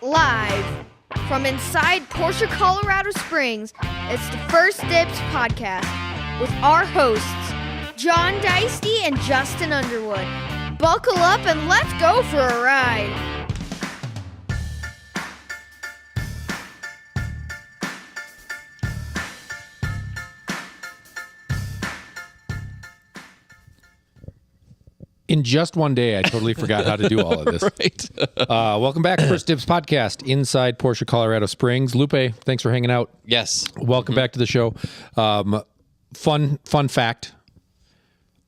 live from inside Porsche, Colorado Springs. It's the First Dibs podcast with our hosts, John Deisty and Justin Underwood. Buckle up and let's go for a ride. In just one day, I totally forgot how to do all of this. Right. Welcome back, First Dibs podcast, inside Porsche, Colorado Springs. Lupe, thanks for hanging out. Yes. Welcome back to the show. Fun fact,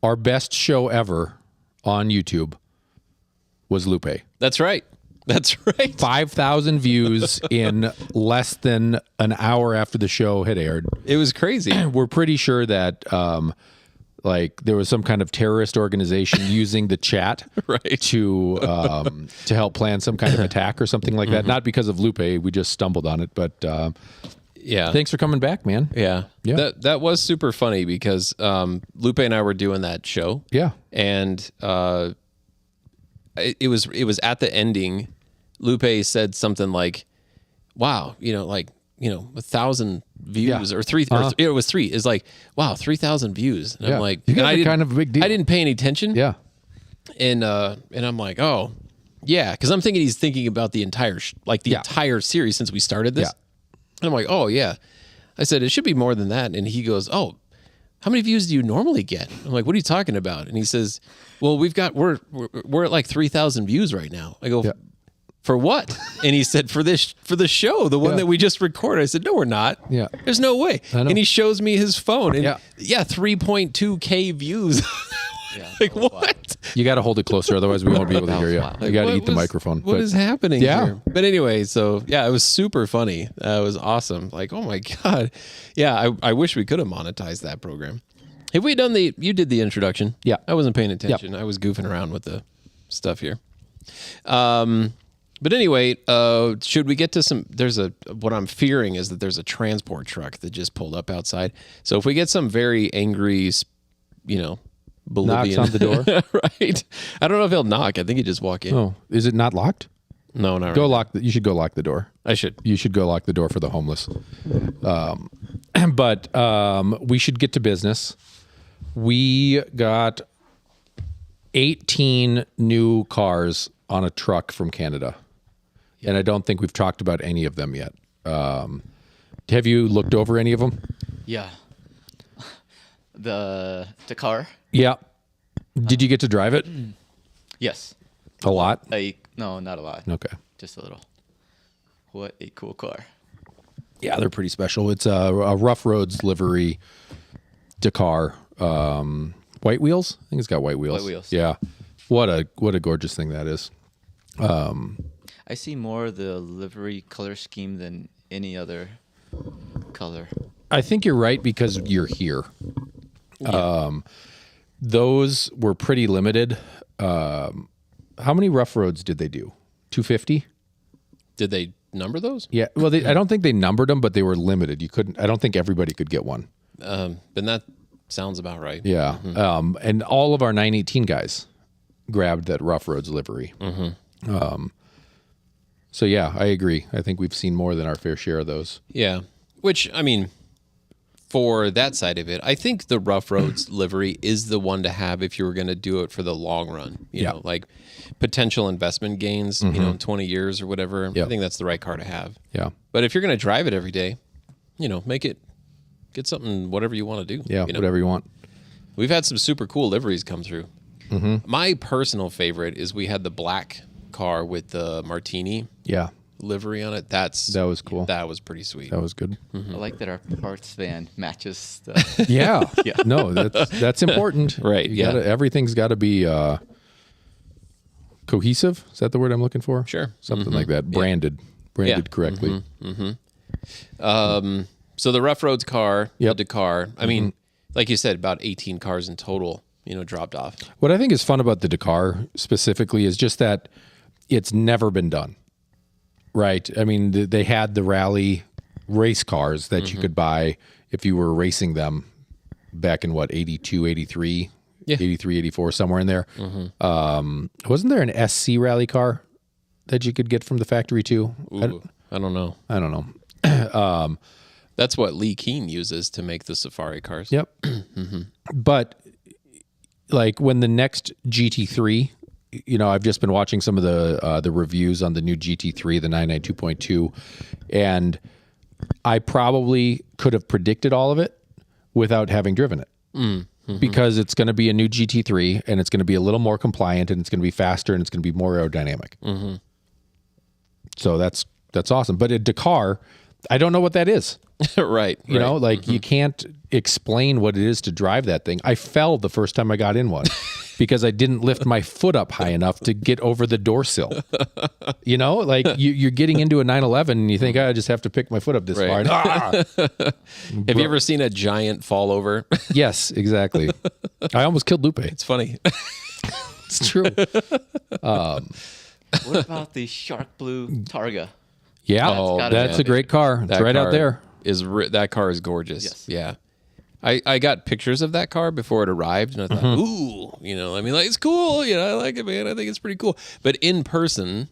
our best show ever on YouTube was Lupe. That's right. That's right. 5,000 views in less than an hour after the show had aired. It was crazy. We're pretty sure that there was some kind of terrorist organization using the chat Right. to help plan some kind of attack or something like that. Not because of Lupe, we just stumbled on it. But Yeah. thanks for coming back, man. Yeah. Yeah. That was super funny because Lupe and I were doing that show. Yeah. And it was at the ending. Lupe said something like, "Wow, 1,000 views or three. Or it was three. It's like, wow, 3,000 views." And Yeah. I'm like, You guys and I are didn't, kind of a big deal. I didn't pay any attention. Yeah. And I'm like, oh, yeah, because I'm thinking he's thinking about the entire entire series since we started this. Yeah. And I'm like, oh yeah. I said it should be more than that, and he goes, oh, how many views do you normally get? I'm like, what are you talking about? And he says, well, we're at like 3,000 views right now. I go, Yeah. for what? And he said, for the show, the one Yeah. that we just recorded. I said, no, we're not. Yeah. There's no way. I know. And he shows me his phone, and Yeah. 3.2K views. Like what? You got to hold it closer, otherwise we won't be able to hear you. You got to eat the microphone. What is happening Yeah. here? But anyway, so yeah, it was super funny. It was awesome. Like, oh my God. Yeah, I wish we could have monetized that program. Have we done you did the introduction? Yeah. I wasn't paying attention. I was goofing around with the stuff here. But anyway, should we get to what I'm fearing is that there's a transport truck that just pulled up outside. So if we get some very angry, Bolivian. Knocks on the door. Right. I don't know if he'll knock. I think he just walk in. Oh, is it not locked? No, not Go right. lock. You should go lock the door. I should. You should go lock the door for the homeless. But we should get to business. We got 18 new cars on a truck from Canada. And I don't think we've talked about any of them yet. Have you looked over any of them? Yeah. The car? Yeah. Did you get to drive it? Yes. A lot? No, not a lot. Okay. Just a little. What a cool car. Yeah, they're pretty special. It's a Rough Roads livery Dakar. White wheels? I think it's got white wheels. White wheels. Yeah. What a gorgeous thing that is. I see more the livery color scheme than any other color. I think you're right because you're here. Those were pretty limited. How many Rough Roads did they do? 250? Did they number those? Yeah. Well, I don't think they numbered them, but they were limited. I don't think everybody could get one. Then that sounds about right. Yeah. And all of our 918 guys grabbed that Rough Roads livery. So yeah, I agree. I think we've seen more than our fair share of those. Yeah. Which, I mean, for that side of it, I think the Rough Roads livery is the one to have if you were going to do it for the long run. You know, like potential investment gains, in 20 years or whatever. I think that's the right car to have. Yeah. But if you're going to drive it every day, get something, whatever you want to do. Yeah, whatever you want. We've had some super cool liveries come through. My personal favorite is we had the black car with the Martini livery on it. That was cool. That was pretty sweet. That was good. I like that our parts van matches the... Yeah. No, that's important. Right. Everything's got to be cohesive. Is that the word I'm looking for? Sure. Something like that. Branded correctly. So the Rough Roads car, the Dakar, I mean, like you said, about 18 cars in total, dropped off. What I think is fun about the Dakar specifically is just that it's never been done. Right. I mean, they had the rally race cars that you could buy if you were racing them back in 82, 83, 83, 84, somewhere in there. Wasn't there an SC rally car that you could get from the factory too? Ooh, I don't know. I don't know. That's what Lee Keen uses to make the Safari cars. Yep. But like when the next GT3, I've just been watching some of the reviews on the new GT3, the 992.2, and I probably could have predicted all of it without having driven it. Because it's going to be a new GT3 and it's going to be a little more compliant and it's going to be faster and it's going to be more aerodynamic. So that's awesome. But at Dakar, I don't know what that is. Right. You know, like you can't explain what it is to drive that thing. I fell the first time I got in one because I didn't lift my foot up high enough to get over the door sill. Like you're getting into a 911 and you think, I just have to pick my foot up this far. And, Have you ever seen a giant fall over? Yes, exactly. I almost killed Lupe. It's funny. It's true. What about the Shark Blue Targa? Yeah, that's a great car. It's right out there. That car is gorgeous. Yes. Yeah. I got pictures of that car before it arrived, and I thought, ooh, it's cool. I like it, man. I think it's pretty cool. But in person,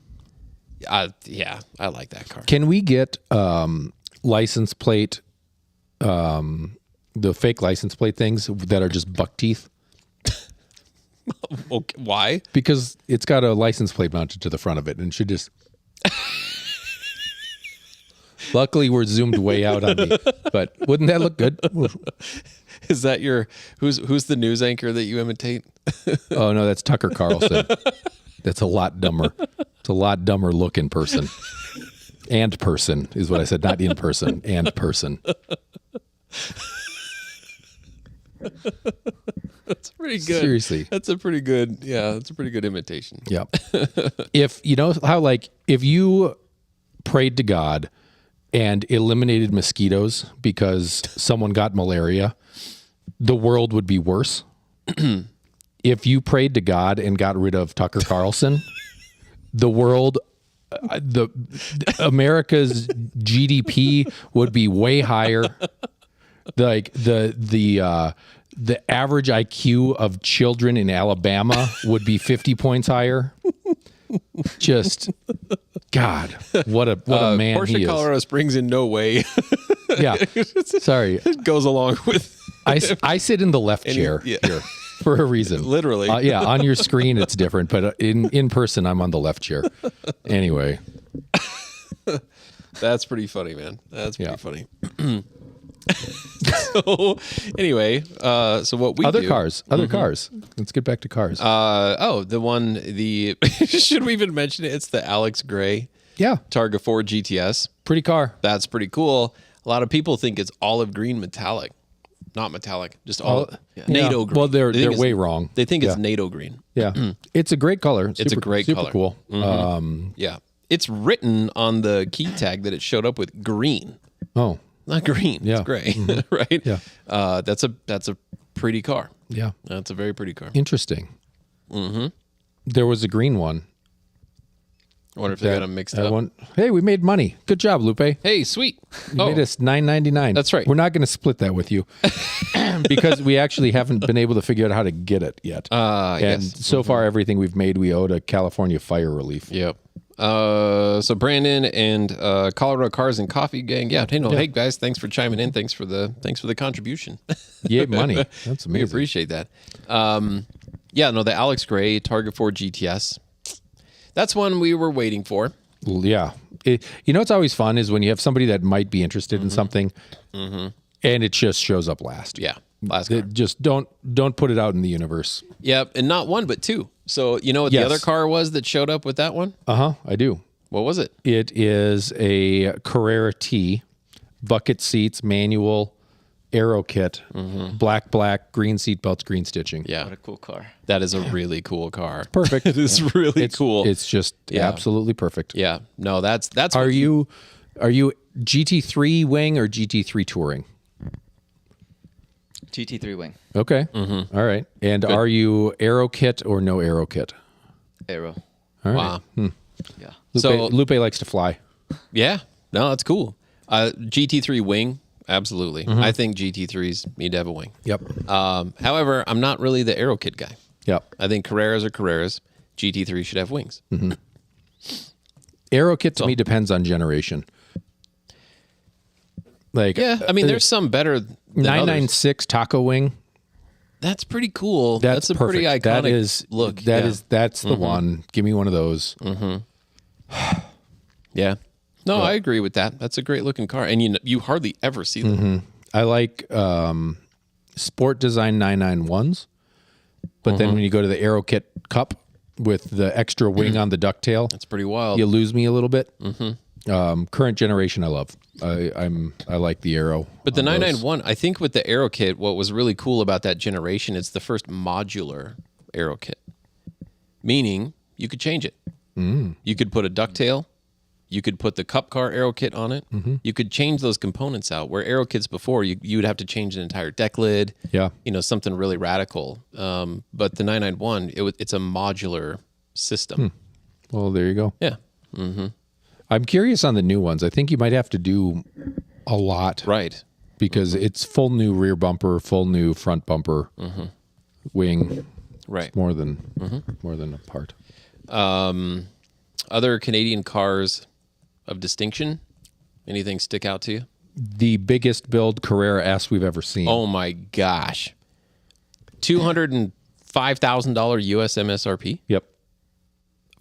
I like that car. Can we get license plate, the fake license plate things that are just buck teeth? Okay, why? Because it's got a license plate mounted to the front of it, and should just. Luckily, we're zoomed way out on me, but wouldn't that look good? Is that who's the news anchor that you imitate? Oh no, that's Tucker Carlson. That's a lot dumber. It's a lot dumber look in person. And person is what I said, not in person. And person. That's pretty good. Seriously. That's a pretty good imitation. Yep. If you prayed to God and eliminated mosquitoes because someone got malaria, the world would be worse. If you prayed to God and got rid of Tucker Carlson, the world, America's GDP would be way higher. Like the average IQ of children in Alabama would be 50 points higher. Just God, what a man Porsche he is. Colorado Springs in no way Yeah, sorry. goes along with. I sit in the left chair here for a reason. Literally. Yeah, on your screen it's different, but in person I'm on the left chair. Anyway, That's pretty funny, man. That's pretty funny. So anyway, so what we other do, cars. Let's get back to cars. should we even mention it? It's the Alex Gray Yeah, Targa 4 GTS. pretty car. That's pretty cool. A lot of people think it's olive green metallic. Not metallic, just olive. NATO green. Well, they're They think it's- way wrong. They think it's Yeah. NATO green. Yeah, it's a great color. It's a great super color. Cool. Yeah. It's written on the key tag that it showed up with green. Oh, Not green. Yeah. It's gray. Right? Yeah. That's a pretty car. yeah, That's a very pretty car. interesting. There was a green one. I wonder if they got them mixed up. Hey, we made money. Good job, Lupe. Hey, sweet. You made us $9.99. That's right. We're not going to split that with you because we actually haven't been able to figure out how to get it yet. And yes. so far, everything we've made, we owe to California Fire Relief. Yep. So Brandon and Colorado Cars and Coffee Gang. Yeah. Hey guys, thanks for chiming in. Thanks for the contribution. Yay, money. That's We amazing. appreciate that. The Alex Gray Targa 4 GTS. That's one we were waiting for. Yeah. It's always fun is when you have somebody that might be interested in something and it just shows up last. Yeah. Last car. Just don't put it out in the universe. Yep. And not one, but two. So you know what the other car was that showed up with that one? Uh-huh. I do. What was it? It is a Carrera T, bucket seats, manual, aero kit, black, green seat belts, green stitching. Yeah. What a cool car. That is a really cool car. Perfect. It is really cool. It's just absolutely perfect. Yeah. No, that's Are what you GT3 wing or GT3 touring? GT3 wing. Okay. All right. And are you aero kit or no aero kit? Aero. All right. Wow. Yeah. Lupe likes to fly. Yeah. No, that's cool. GT3 wing. Absolutely. I think GT3s need to have a wing. Yep. However, I'm not really the aero kit guy. Yep. I think Carreras are Carreras. GT3 should have wings. Aero kit to me depends on generation. Like, Yeah, I mean, there's some better than others. 996 Taco Wing. That's pretty cool. That's a pretty perfect. iconic look. That's the one. Give me one of those. Yeah. No, I agree with that. That's a great looking car, and you hardly ever see them. I like Sport Design 991s, but then when you go to the Aero Kit Cup with the extra wing on the ducktail, That's pretty wild. you lose me a little bit. Current generation, I love. I like the Aero. But the 991, I think with the Aero Kit, what was really cool about that generation, it's the first modular Aero Kit, meaning you could change it. You could put a ducktail. You could put the Cup Car Aero Kit on it. You could change those components out. Where Aero Kits before, you would have to change an entire deck lid. Yeah. Something really radical. But the 991, it's a modular system. Well, there you go. Yeah. I'm curious on the new ones. I think you might have to do a lot. Right. Because it's full new rear bumper, full new front bumper, wing. Right. It's more than a part. Other Canadian cars of distinction, anything stick out to you? The biggest build Carrera S we've ever seen. Oh my gosh. $205,000 US MSRP Yep.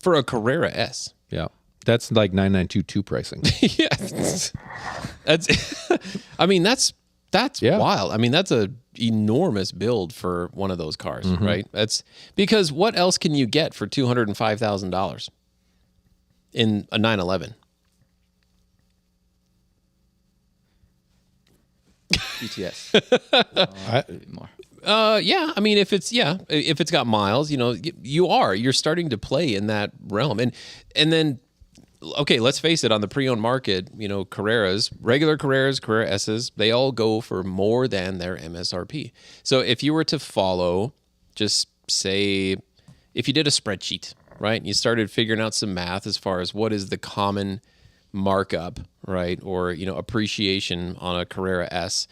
for a Carrera S. Yeah. That's like 9922 pricing. Yeah. That's I mean that's wild. I mean that's a enormous build for one of those cars, right? That's because what else can you get for $205,000 in a 911? GTS. More. Yeah. I mean, if it's got miles, you're starting to play in that realm, and then, okay, let's face it, on the pre-owned market, Carreras, regular Carreras, Carrera S's, they all go for more than their MSRP. So if you were to follow, just say, if you did a spreadsheet, right, and you started figuring out some math as far as what is the common markup, right, or appreciation on a Carrera S,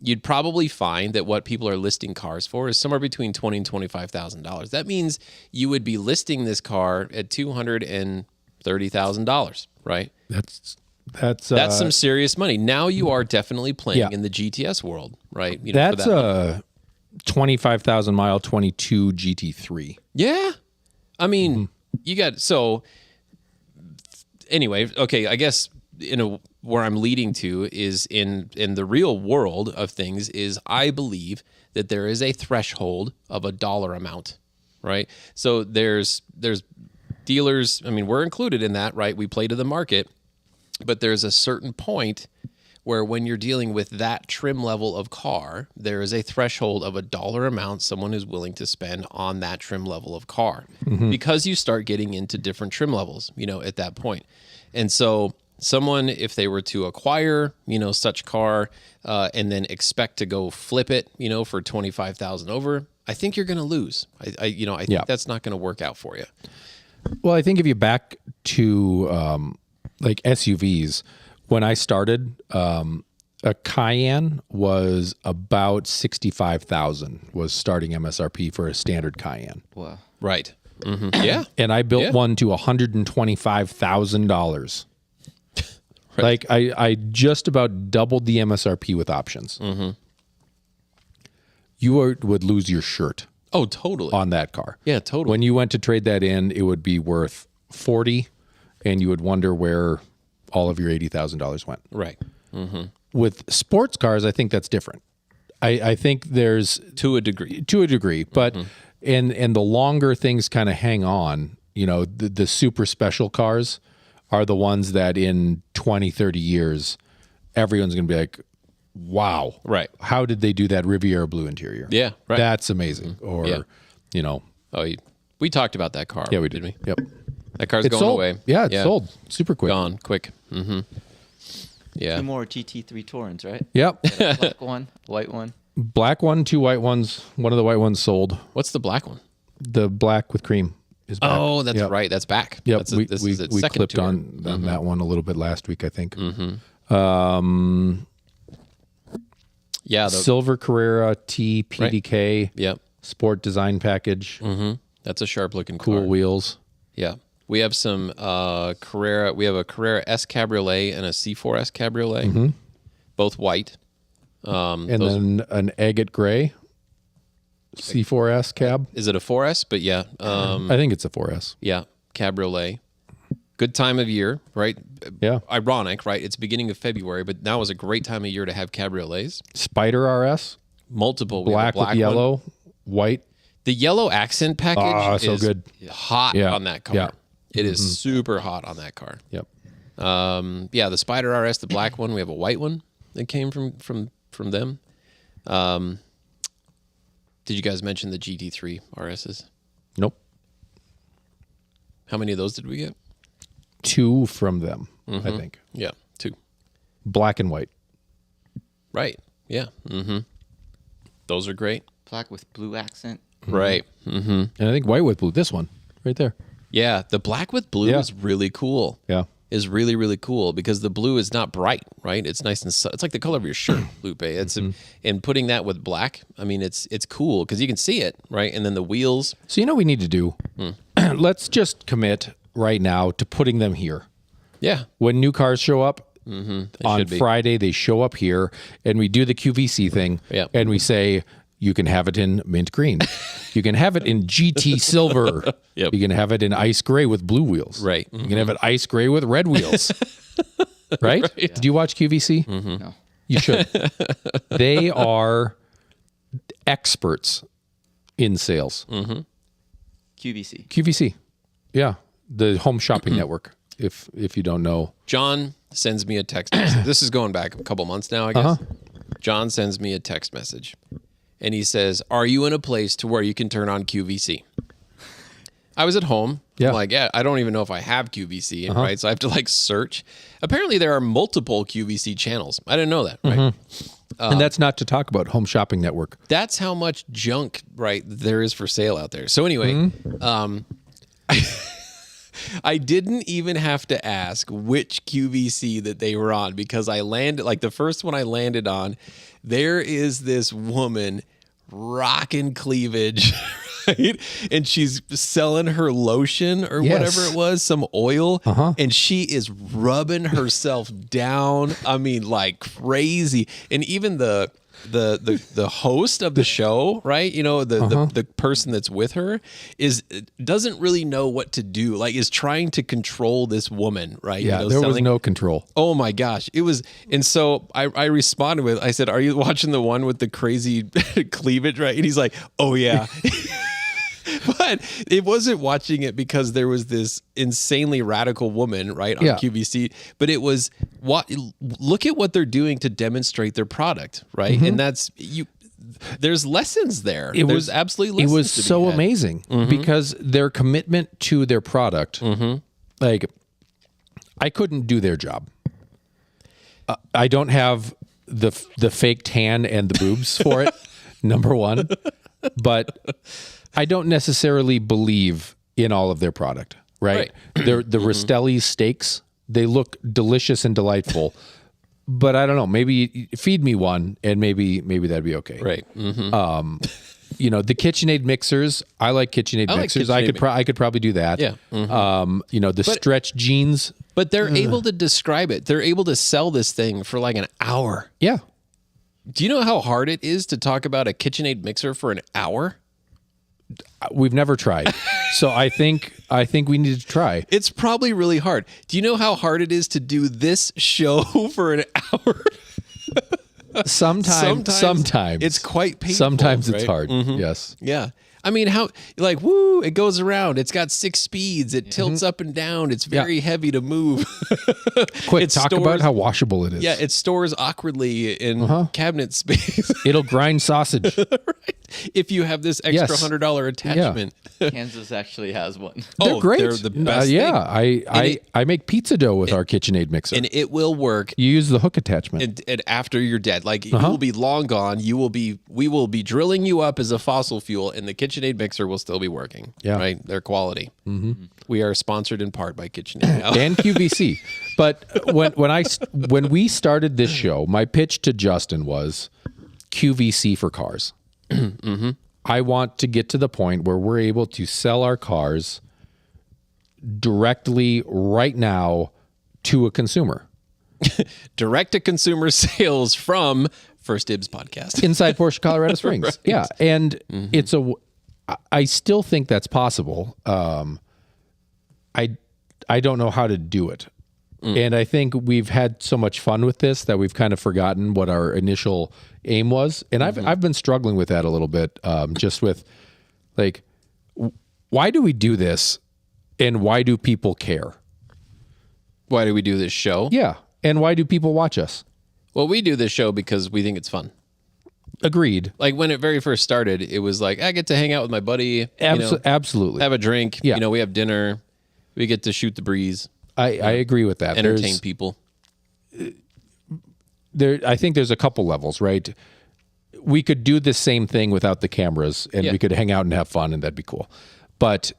you'd probably find that what people are listing cars for is somewhere between $20,000 and $25,000. That means you would be listing this car at $230,000, right? That's some serious money. Now you are definitely playing in the GTS world, right? That's a 25,000 mile 22 GT3. Yeah. I mean, you got, so anyway, okay, I guess where I'm leading to is in the real world of things is I believe that there is a threshold of a dollar amount, right? So there's dealers, I mean, we're included in that, right? We play to the market, but there's a certain point where when you're dealing with that trim level of car, there is a threshold of a dollar amount someone is willing to spend on that trim level of car because you start getting into different trim levels, at that point. And so someone, if they were to acquire, such car and then expect to go flip it, for 25,000 over, I think you're going to lose. I think that's not going to work out for you. Well, I think if you back to like SUVs, when I started, a Cayenne was about 65,000 was starting MSRP for a standard Cayenne. Wow. Right. Yeah. And I built one to $125,000. Right. Like I just about doubled the MSRP with options. You would lose your shirt. Oh, totally. On that car. Yeah, totally. When you went to trade that in, it would be worth 40, and you would wonder where all of your $80,000 went. Right. With sports cars, I think that's different. I think there's to a degree, but and the longer things kind of hang on, the super special cars are the ones that in 20, 30 years, everyone's going to be like, wow, right? How did they do that Riviera blue interior? Yeah, right. That's amazing. Or, we talked about that car. Yeah, we did. Yep. That car's going sold. away. Yeah, it's sold super quick. Gone quick. Yeah. 2 more GT3 Torrens, right? Yep. Black one, white one. Black one, 2 white ones. One of the white ones sold. What's the black one? The black with cream is back. Oh, that's right. That's back. Yep. We clipped tour. on that one a little bit last week, I think. Yeah. Silver Carrera T PDK. Right. Yep. Sport design package. That's a sharp looking cool car. wheels. Yeah. We have some Carrera. We have a Carrera S Cabriolet and a C4S Cabriolet, both white. And then an agate gray C4S cab. Is it a 4S? But yeah. I think it's a 4S. Yeah, Cabriolet. Good time of year, right? Yeah. Ironic, right? It's beginning of February, but now is a great time of year to have cabriolets. Spider RS. Multiple. We have a Black with one. yellow, white. The yellow accent package so is good. hot Yeah. on that car. Yeah. It is super hot on that car. Yep. Yeah, the Spider RS, the black one. We have a white one that came from them. Did you guys mention the GT3 RSs? Nope. How many of those did we get? 2 from them, I think. Yeah, 2. Black and white. Right. Yeah. Those are great. Black with blue accent. Right. And I think white with blue. This one right there. Yeah, the black with blue is really cool. Yeah. Is really, really cool because the blue is not bright, right? It's nice and it's like the color of your shirt, Lupe. It's and putting that with black. I mean, it's cool because you can see it, right? And then the wheels. So you know what we need to do? Let's just commit right now to putting them here. Yeah. When new cars show up on should be. Friday, they show up here, and we do the QVC thing, Yeah. and we say you can have it in mint green, you can have it in GT silver, Yep. you can have it in ice gray with blue wheels, Right. You can have it ice gray with red wheels, right? Did you watch QVC? No. You should. They are experts in sales. QVC. QVC, yeah, the home shopping network. If you don't know, John sends me a text message. This is going back a couple months now, I guess. John sends me a text message. And he says, "Are you in a place to where you can turn on QVC?" I was at home. Yeah. I'm like, I don't even know if I have QVC, right? So I have to search. Apparently there are multiple QVC channels. I didn't know that, right? and that's not to talk about home shopping network. That's how much junk, right, there is for sale out there. So anyway, I didn't even have to ask which QVC that they were on because I landed, the first one I landed on, there is this woman rocking cleavage, right? And she's selling her lotion or whatever it was, some oil, and she is rubbing herself down. I mean, like crazy. And even the host of the show, right? You know, the person that's with her doesn't really know what to do. Is trying to control this woman, right? Yeah, there was no control. Oh my gosh. It was, and so I responded with, I said, "Are you watching the one with the crazy cleavage?" Right? And he's like, "Oh yeah." But it wasn't watching it because there was this insanely radical woman, right, on QVC. But it was look at what they're doing to demonstrate their product, right? And that's there's lessons there. There's absolutely lessons. It was to be so had. amazing because their commitment to their product, I couldn't do their job. I don't have the fake tan and the boobs for it. Number one, but I don't necessarily believe in all of their product, right? The Rastelli steaks, they look delicious and delightful, but I don't know, maybe feed me one and maybe that'd be okay. Right. You know, the KitchenAid mixers, I like KitchenAid mixers. I could probably do that. Yeah. You know, the stretch jeans. But they're able to describe it. They're able to sell this thing for an hour. Yeah. Do you know how hard it is to talk about a KitchenAid mixer for an hour? We've never tried. So I think we need to try. It's probably really hard. Do you know how hard it is to do this show for an hour? Sometimes it's quite painful. Sometimes right? it's hard. Yes. Yeah. I mean, how woo, it goes around. It's got 6 speeds. It tilts up and down. It's very heavy to move. Quick, talk about how washable it is. Yeah, it stores awkwardly in cabinet space. It'll grind sausage. Right. If you have this extra $100 attachment. Kansas actually has one. They're great. They're the best thing. I make pizza dough with our KitchenAid mixer. And it will work. You use the hook attachment. And after you're dead, you will be long gone. We will be drilling you up as a fossil fuel, and the KitchenAid mixer will still be working. Yeah. Right? Their quality. We are sponsored in part by KitchenAid now. And QVC. But when we started this show, my pitch to Justin was QVC for cars. I want to get to the point where we're able to sell our cars directly right now to a consumer. Direct to consumer sales from First Dibs podcast. Inside Porsche Colorado Springs. Right. Yeah. And I still think that's possible. I don't know how to do it. And I think we've had so much fun with this that we've kind of forgotten what our initial aim was. And I've been struggling with that a little bit, just with like, why do we do this and why do people care? Why do we do this show? Yeah. And why do people watch us? Well, we do this show because we think it's fun. Agreed. Like when it very first started, it was like, I get to hang out with my buddy, Absolutely. have a drink. Yeah. We have dinner. We get to shoot the breeze, I agree with that. entertain people. I think there's a couple levels, right? We could do the same thing without the cameras and Yeah. we could hang out and have fun and that'd be cool. But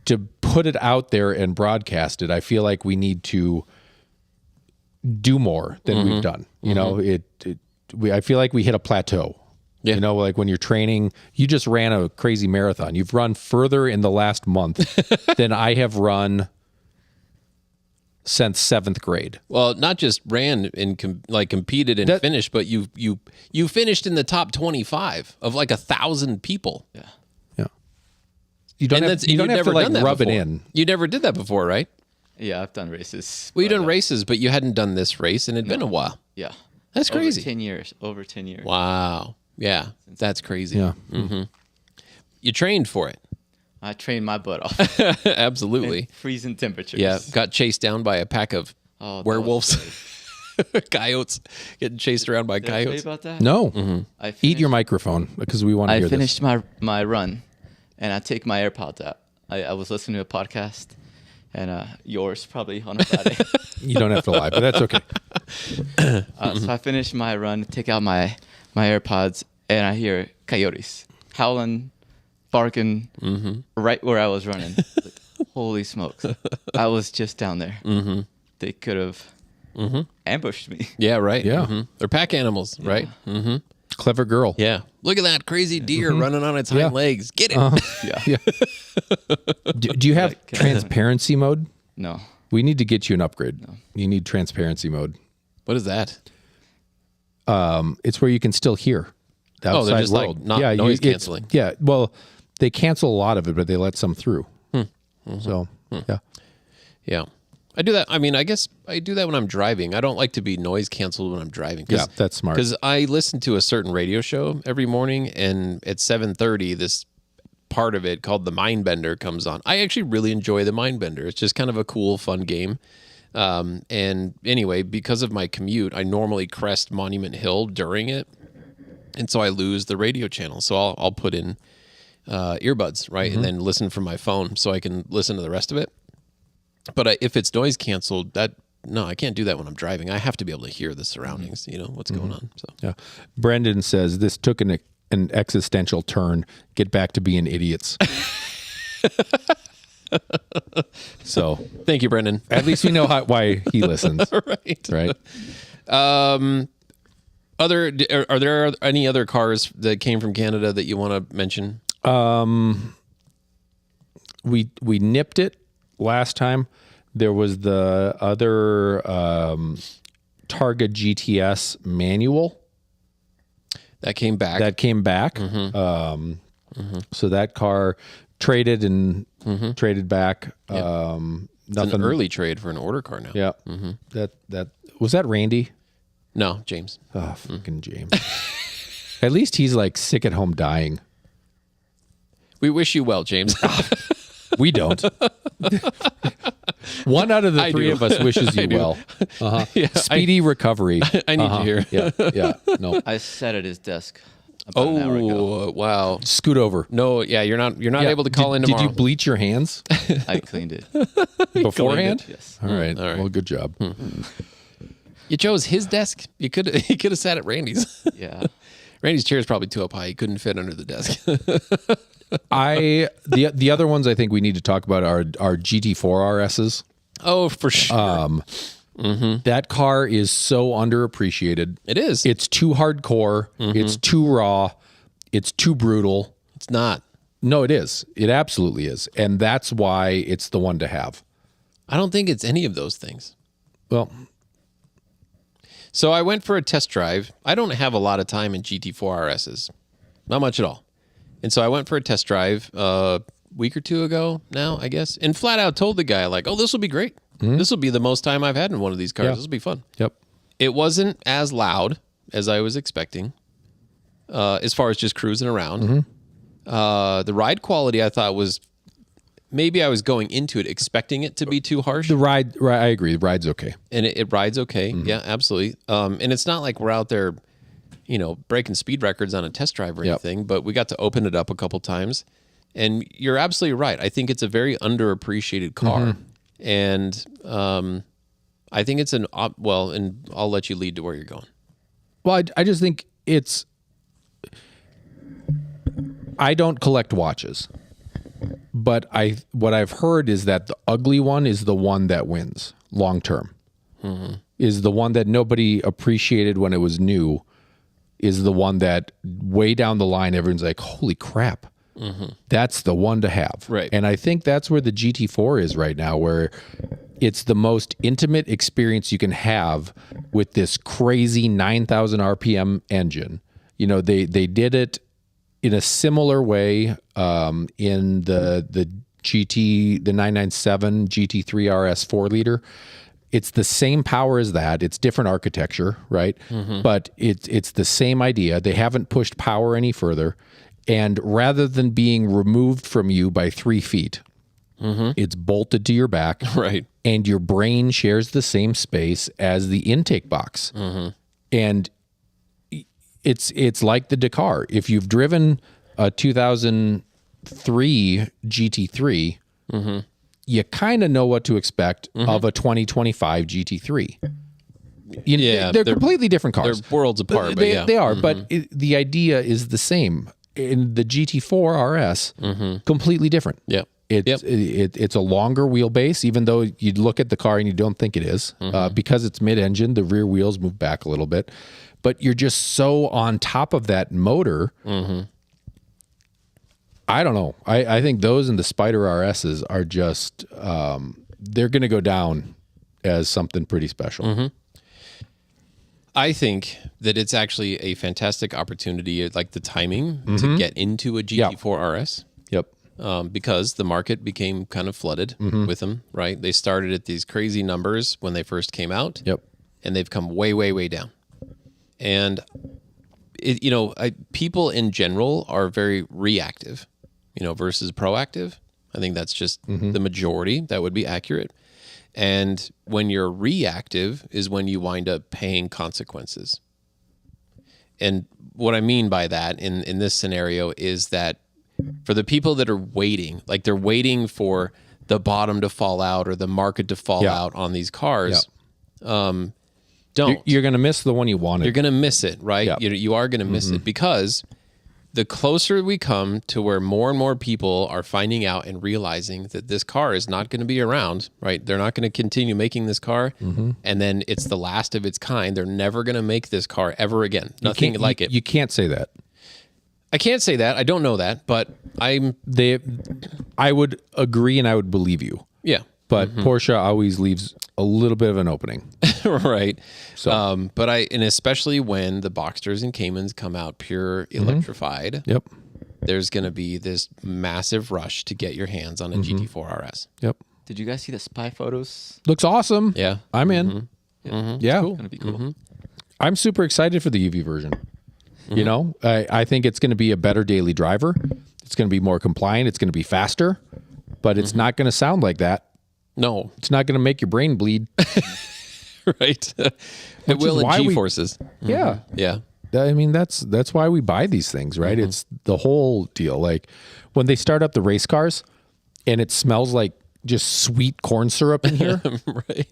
to put it out there and broadcast it, I feel like we need to do more than we've done. You know, I feel like we hit a plateau. Yeah. You know, like when you're training, you just ran a crazy marathon. You've run further in the last month than I have run since 7th grade. Well, not just ran and competed and finished, but you finished in the top 25 of like 1,000 people. Yeah. Yeah. You don't have to never like done that rub before. it in. You never did that before, right? Yeah, I've done races. Well, you but, done races, but you hadn't done this race, and it'd been a while. Yeah. That's crazy. Over 10 years. Wow. Yeah, that's crazy. Yeah. You trained for it. I trained my butt off. Absolutely. Freezing temperatures. Yeah, got chased down by a pack of Oh, that was werewolves, coyotes, getting chased around by Did I tell you coyotes. about that? No. I Eat finished- your microphone because we want to I hear finished my run, and I take my AirPods out. I was listening to a podcast, and yours probably on a Friday. this. You don't have to lie, but that's okay. So I finished my run, take out my AirPods, and I hear coyotes howling, barking right where I was running. Like, holy smokes. I was just down there. They could have ambushed me. Yeah, right. Yeah. They're pack animals, right? Clever girl. Yeah. Look at that crazy deer running on its hind Yeah. legs. Get it. Yeah. Yeah. Do you have Like, transparency mode? No. We need to get you an upgrade. You need transparency mode. What is that? It's where you can still hear the Oh, outside they're just world. like not noise canceling. Yeah. Well, they cancel a lot of it, but they let some through. So, yeah. Yeah. I do that. I mean, I guess I do that when I'm driving. I don't like to be noise canceled when I'm driving. Yeah, that's smart. Because I listen to a certain radio show every morning, and at 7:30, this part of it called the Mindbender comes on. I actually really enjoy the Mindbender. It's just kind of a cool, fun game. And anyway, because of my commute, I normally crest Monument Hill during it, and so I lose the radio channel. So I'll put in earbuds, right, and then listen from my phone so I can listen to the rest of it. But if it's noise canceled, no, I can't do that when I'm driving. I have to be able to hear the surroundings, what's going on. So Yeah. Brendan says this took an existential turn. Get back to being idiots. So thank you, Brendan. at least we know why he listens. Right. Right. Are there any other cars that came from Canada that you want to mention? We nipped it last time. There was the other Targa GTS manual That came back. that came back. So that car traded and traded back. It's an early trade for an order car now. Yeah. That was that Randy. No, James. Oh, fucking James. At least he's like sick at home dying. We wish you well, James. We don't. One out of the I three do. of us wishes you do. well. Yeah, Speedy recovery. I need you here. Yeah. No. I sat at his desk about an hour ago. Oh, wow. Scoot over. No, yeah, you're not Yeah. able to call in Did tomorrow. you bleach your hands I cleaned it. beforehand? Yes. All right. All right. Well, good job. You chose his desk. You could have sat at Randy's. Yeah. Randy's chair is probably too up high. He couldn't fit under the desk. The other ones I think we need to talk about are GT4 RSs. Oh, for sure. That car is so underappreciated. It is. It's too hardcore. It's too raw. It's too brutal. It's not. No, it is. It absolutely is. And that's why it's the one to have. I don't think it's any of those things. Well, So I went for a test drive. I don't have a lot of time in GT4 RSs, not much at all. And so I went for a test drive a week or two ago now, I guess, and flat out told the guy, like, oh, this will be great. This will be the most time I've had in one of these cars. Yeah. This will be fun. yep. It wasn't as loud as I was expecting as far as just cruising around. The ride quality I thought was, maybe I was going into it expecting it to be too harsh. The ride, I agree. The ride's okay. And it rides okay. Yeah, absolutely. And it's not like we're out there, breaking speed records on a test drive or anything, but we got to open it up a couple times. And you're absolutely right. I think it's a very underappreciated car. And I think it's and I'll let you lead to where you're going. Well, I just think I don't collect watches, but what I've heard is that the ugly one is the one that wins long term. Is the one that nobody appreciated when it was new, is the one that way down the line everyone's like, holy crap. That's the one to have. Right. And I think that's where the GT4 is right now, where it's the most intimate experience you can have with this crazy 9,000 RPM engine. They did it in a similar way in the 997 GT3 RS 4-liter. It's the same power as that. It's different architecture, right? But it's the same idea. They haven't pushed power any further. And rather than being removed from you by 3 feet, it's bolted to your back. Right. And your brain shares the same space as the intake box. And it's like the Dakar. If you've driven a 2003 GT3, you kind of know what to expect of a 2025 GT3 they're completely different cars. They're worlds apart, but yeah. They are, but the idea is the same. In the GT4 RS, completely different. Yep. It's a longer wheelbase, even though you'd look at the car and you don't think it is. Because it's mid-engine, the rear wheels move back a little bit. But you're just so on top of that motor. I don't know. I think those and the Spider RSs are just, they're going to go down as something pretty special. I think that it's actually a fantastic opportunity, like the timing, to get into a GT4 RS. Yep. Because the market became kind of flooded with them, right? They started at these crazy numbers when they first came out. Yep. And they've come way, way, way down. And, people in general are very reactive, versus proactive. I think that's just the majority. That would be accurate. And when you're reactive is when you wind up paying consequences. And what I mean by that in this scenario is that for the people that are waiting, like they're waiting for the bottom to fall out or the market to fall out on these cars, don't. You're going to miss the one you wanted. You're going to miss it, right? Yep. You are going to miss it because the closer we come to where more and more people are finding out and realizing that this car is not going to be around, right? They're not going to continue making this car. And then it's the last of its kind. They're never going to make this car ever again. Nothing like it. You can't say that. I can't say that. I don't know that, but I would agree and I would believe you. Yeah. But Porsche always leaves a little bit of an opening. Right. So, and especially when the Boxsters and Caymans come out pure electrified, yep. There's going to be this massive rush to get your hands on a GT4 RS. Yep. Did you guys see the spy photos? Looks awesome. Yeah. I'm in. Yeah. It's gonna be cool. I'm super excited for the EV version. I think it's going to be a better daily driver. It's going to be more compliant. It's going to be faster, but it's not going to sound like that. No. It's not going to make your brain bleed. Right. It will in G-forces. Yeah. Yeah. I mean, that's why we buy these things, right? It's the whole deal. Like when they start up the race cars and it smells like just sweet corn syrup in here. Right.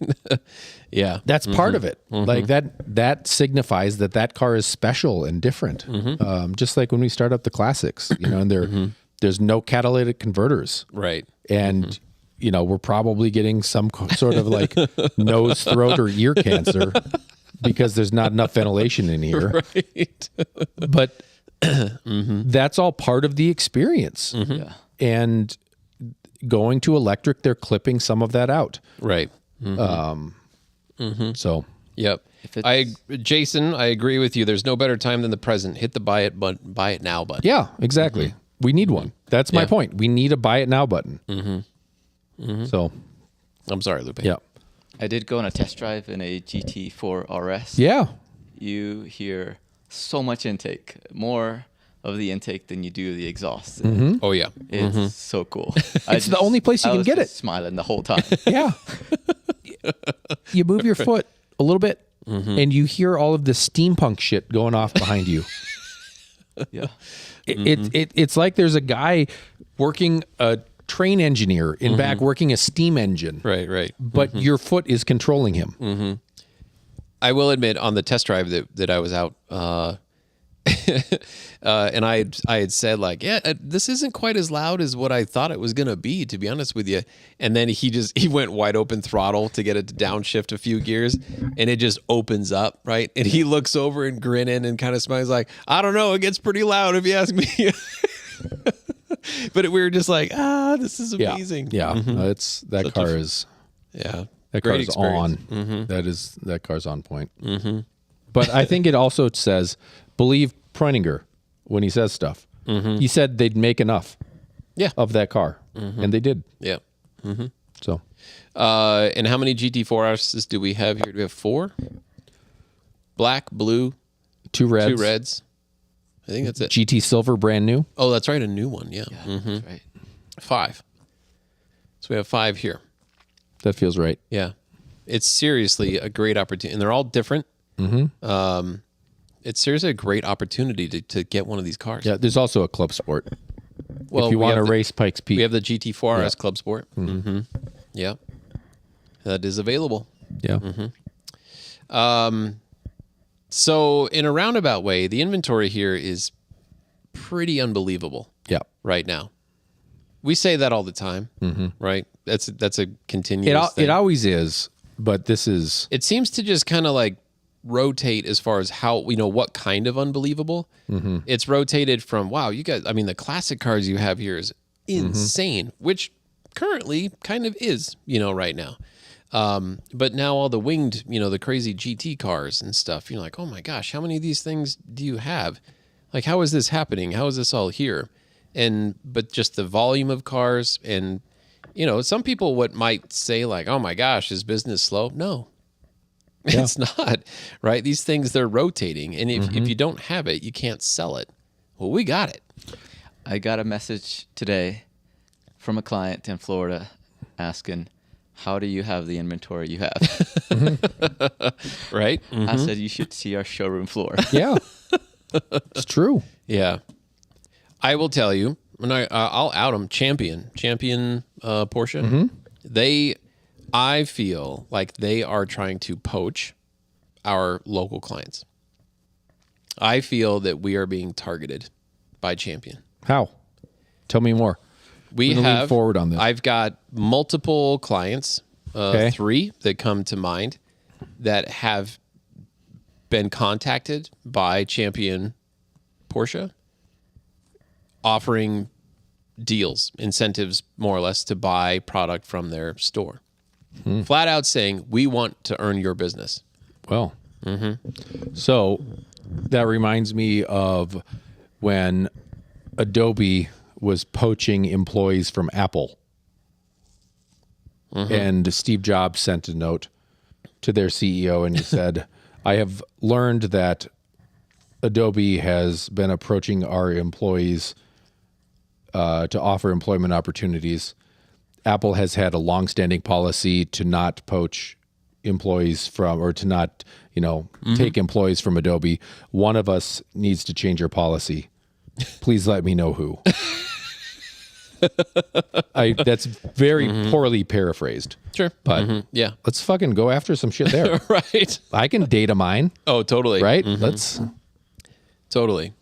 Yeah. That's part of it. Like that signifies that car is special and different. Just like when we start up the classics, and there's no catalytic converters. Right. And we're probably getting some sort of like nose, throat, or ear cancer because there's not enough ventilation in here. Right. But that's all part of the experience. Yeah. And going to electric, they're clipping some of that out. Right. So Yep. Jason, I agree with you. There's no better time than the present. Hit the buy it now button. yeah, exactly. We need one. That's my Yeah. point. We need a buy it now button. So I'm sorry, Lupe. yeah, I did go on a test drive in a GT4 RS. yeah. You hear so much intake, more of the intake than you do the exhaust. Oh yeah. It's so cool. It's the only place you I can was get just it. smiling the whole time. Yeah. You move your foot a little bit and you hear all of the steampunk shit going off behind you. Yeah. It's like there's a guy working, a train engineer in back working a steam engine. Right. But your foot is controlling him. I will admit, on the test drive that I was out, and I had said like, yeah, this isn't quite as loud as what I thought it was gonna be, to be honest with you. And then he went wide open throttle to get it to downshift a few gears, and it just opens up, right? And he looks over and grinning and kind of smiles like, I don't know, it gets pretty loud if you ask me. But we were just like, this is amazing. Yeah. It's that Such car a- is Yeah. that Great car's experience. on. That car's on point. But I think it also says believe Preuninger when he says stuff. He said they'd make enough Yeah. of that car, and they did. Yeah. So And how many GT4 Rs do we have here? Do we have 4? Black, blue, 2 reds, 2 reds. I think that's it. GT Silver, brand new. Oh, that's right. A new one. Yeah. That's right. 5. So we have 5 here. That feels right. Yeah. It's seriously a great opportunity. And they're all different. It's seriously a great opportunity to get one of these cars. Yeah, there's also a Club Sport. Well, if you we want to have the- race Pikes Peak, We have the GT4 RS Club Sport. Yeah. That is available. yeah, So in a roundabout way, the inventory here is pretty unbelievable yeah. right now. We say that all the time, right? That's a continuous thing. It always is, but this is It seems to just kind of like rotate as far as how what kind of unbelievable. It's rotated from, wow, you guys, I mean, the classic cars you have here is insane, which currently kind of is, right now. But now all the winged, the crazy GT cars and stuff, you're like, oh my gosh, how many of these things do you have? Like, how is this happening? How is this all here? But just the volume of cars and, some people might say like, oh my gosh, is business slow? No, it's not, right? These things, they're rotating. And if you don't have it, you can't sell it. Well, we got it. I got a message today from a client in Florida asking, how do you have the inventory you have? Right? I said, you should see our showroom floor. yeah. It's true. Yeah. I will tell you, and I'll out them. Champion Porsche. I feel like they are trying to poach our local clients. I feel that we are being targeted by Champion. How? Tell me more. We gonna lean have forward on this. I've got multiple clients, Okay. 3 that come to mind that have been contacted by Champion Porsche, offering deals, incentives, more or less, to buy product from their store. Flat out saying, we want to earn your business. Well, so that reminds me of when Adobe was poaching employees from Apple. And Steve Jobs sent a note to their CEO and he said, I have learned that Adobe has been approaching our employees to offer employment opportunities. Apple has had a longstanding policy to not poach employees from, or to not, take employees from Adobe. One of us needs to change your policy. Please let me know who. That's very poorly paraphrased. Sure. But Yeah. let's fucking go after some shit there. Right. I can data mine, Oh, totally. right? Let's. Totally.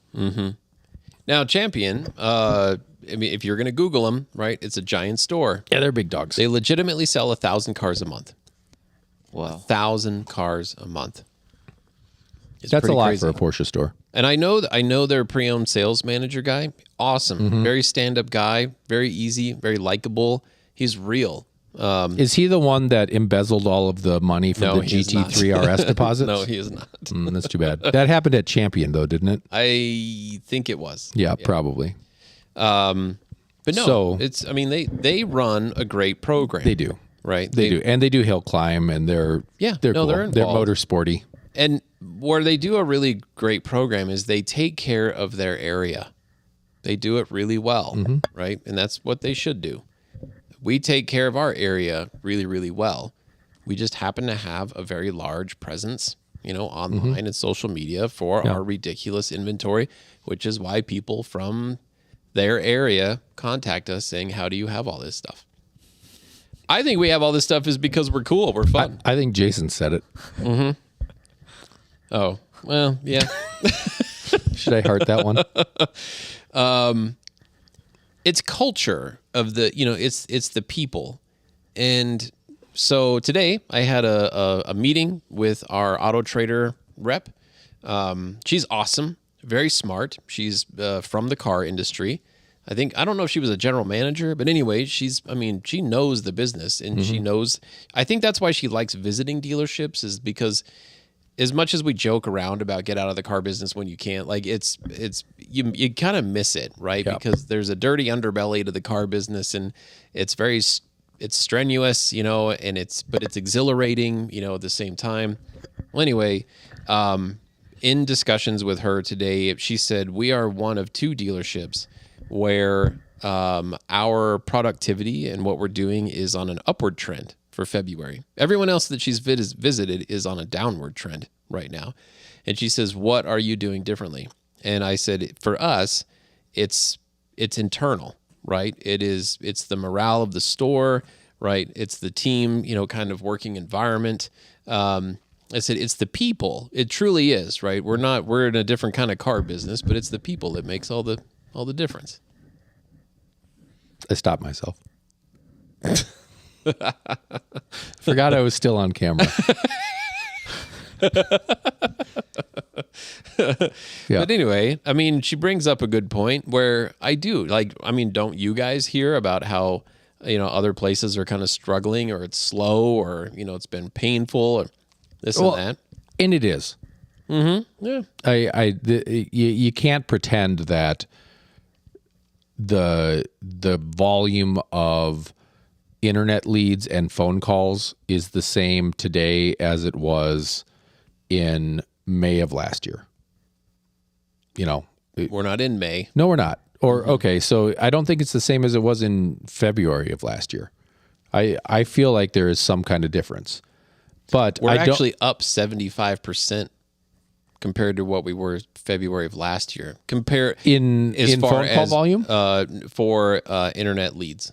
Now, Champion, I mean, if you're going to Google them, right, it's a giant store. Yeah, they're big dogs. They legitimately sell 1,000 cars a month. Wow. 1,000 cars a month. It's That's a pretty lot crazy. for a Porsche store. And I know their pre-owned sales manager guy. Awesome. Very stand-up guy. Very easy. Very likable. He's real. Is he the one that embezzled all of the money from No, the he is not. GT3 RS deposits? No, he is not. That's too bad. That happened at Champion, though, didn't it? I think it was. Yeah, probably. But no, So- it's. I mean, they run a great program. They do. right? They do, and they do hill climb, and they're Yeah, they're no, cool. they're They're involved. motor sporty. And where they do a really great program is they take care of their area. They do it really well, right? And that's what they should do. We take care of our area really, really well. We just happen to have a very large presence, online and social media for our ridiculous inventory, which is why people from their area contact us saying, how do you have all this stuff? I think we have all this stuff is because we're cool. We're fun. I think Jason said it. Oh, well, yeah. Should I heart that one? It's culture of the, it's the people. And so today I had a meeting with our Auto Trader rep. She's awesome, very smart. She's from the car industry. I don't know if she was a general manager, but anyway, she knows the business and she knows, I think that's why she likes visiting dealerships, is because as much as we joke around about get out of the car business when you can't, like it's you kind of miss it, right? Yeah. Because there's a dirty underbelly to the car business, and it's strenuous, and it's exhilarating, at the same time. Well, anyway, in discussions with her today, she said we are one of two dealerships where our productivity and what we're doing is on an upward trend for February. Everyone else that she's visited is on a downward trend right now. And she says, what are you doing differently? And I said, for us, it's internal, right? It's the morale of the store, right? It's the team, kind of working environment. I said, it's the people. It truly is, right? We're in a different kind of car business, but it's the people that makes all the difference. I stopped myself. Forgot I was still on camera. Yeah. But anyway, she brings up a good point where I do don't you guys hear about how, other places are kind of struggling, or it's slow, or, it's been painful, or this and that. And it is. Yeah. You can't pretend that the volume of internet leads and phone calls is the same today as it was in May of last year. We're not in May. No, we're not. Or, okay, so I don't think it's the same as it was in February of last year. I feel like there is some kind of difference. But We're I don't, actually up 75% compared to what we were February of last year. in as far phone call as, volume? for internet leads.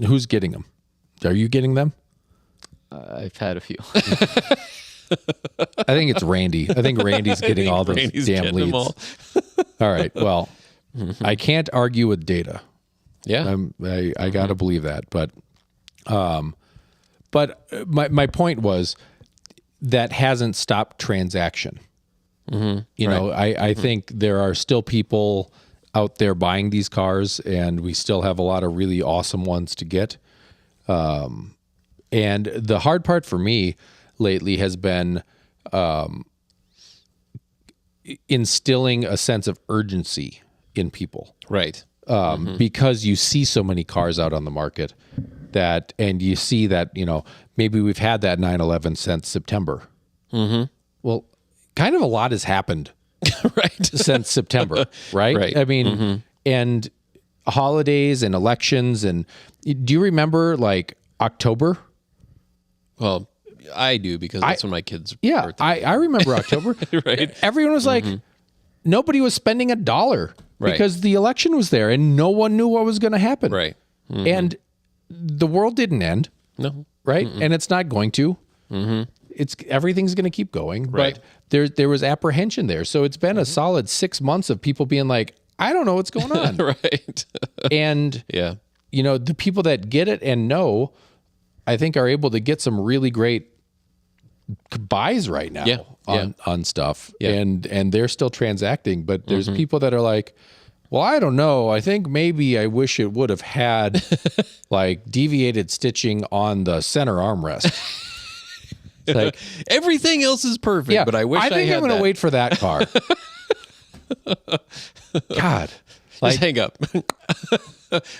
Who's getting them? Are you getting them? I've had a few. I think it's Randy. I think Randy's getting all those Randy's damn getting them leads. all. All right. Well, I can't argue with data. Yeah. I got to believe that. But my point was that hasn't stopped transaction. I think there are still people out there buying these cars, and we still have a lot of really awesome ones to get. And the hard part for me lately has been instilling a sense of urgency in people. Right. Because you see so many cars out on the market and you see that, maybe we've had that 911 since September. Well, kind of a lot has happened Right. since September, right? Right. I mean, and holidays and elections. And do you remember like October? Well, I do, because that's when my kids' Yeah, birthday. I remember October. Right. Everyone was like, nobody was spending $1 Right. because the election was there and no one knew what was going to happen. Right. And the world didn't end, No. right? And it's not going to. Everything's going to keep going. Right. But there was apprehension there. So it's been a solid 6 months of people being like, I don't know what's going on. Right. And Yeah. the people that get it and know, I think, are able to get some really great buys right now Yeah. on stuff, Yeah. and they're still transacting. But there's people that are like, well, I don't know. I think maybe I wish it would have had like deviated stitching on the center armrest. It's like, Everything else is perfect, yeah, but I wish I think had I'm going to that. wait for that car. God, like Just hang up.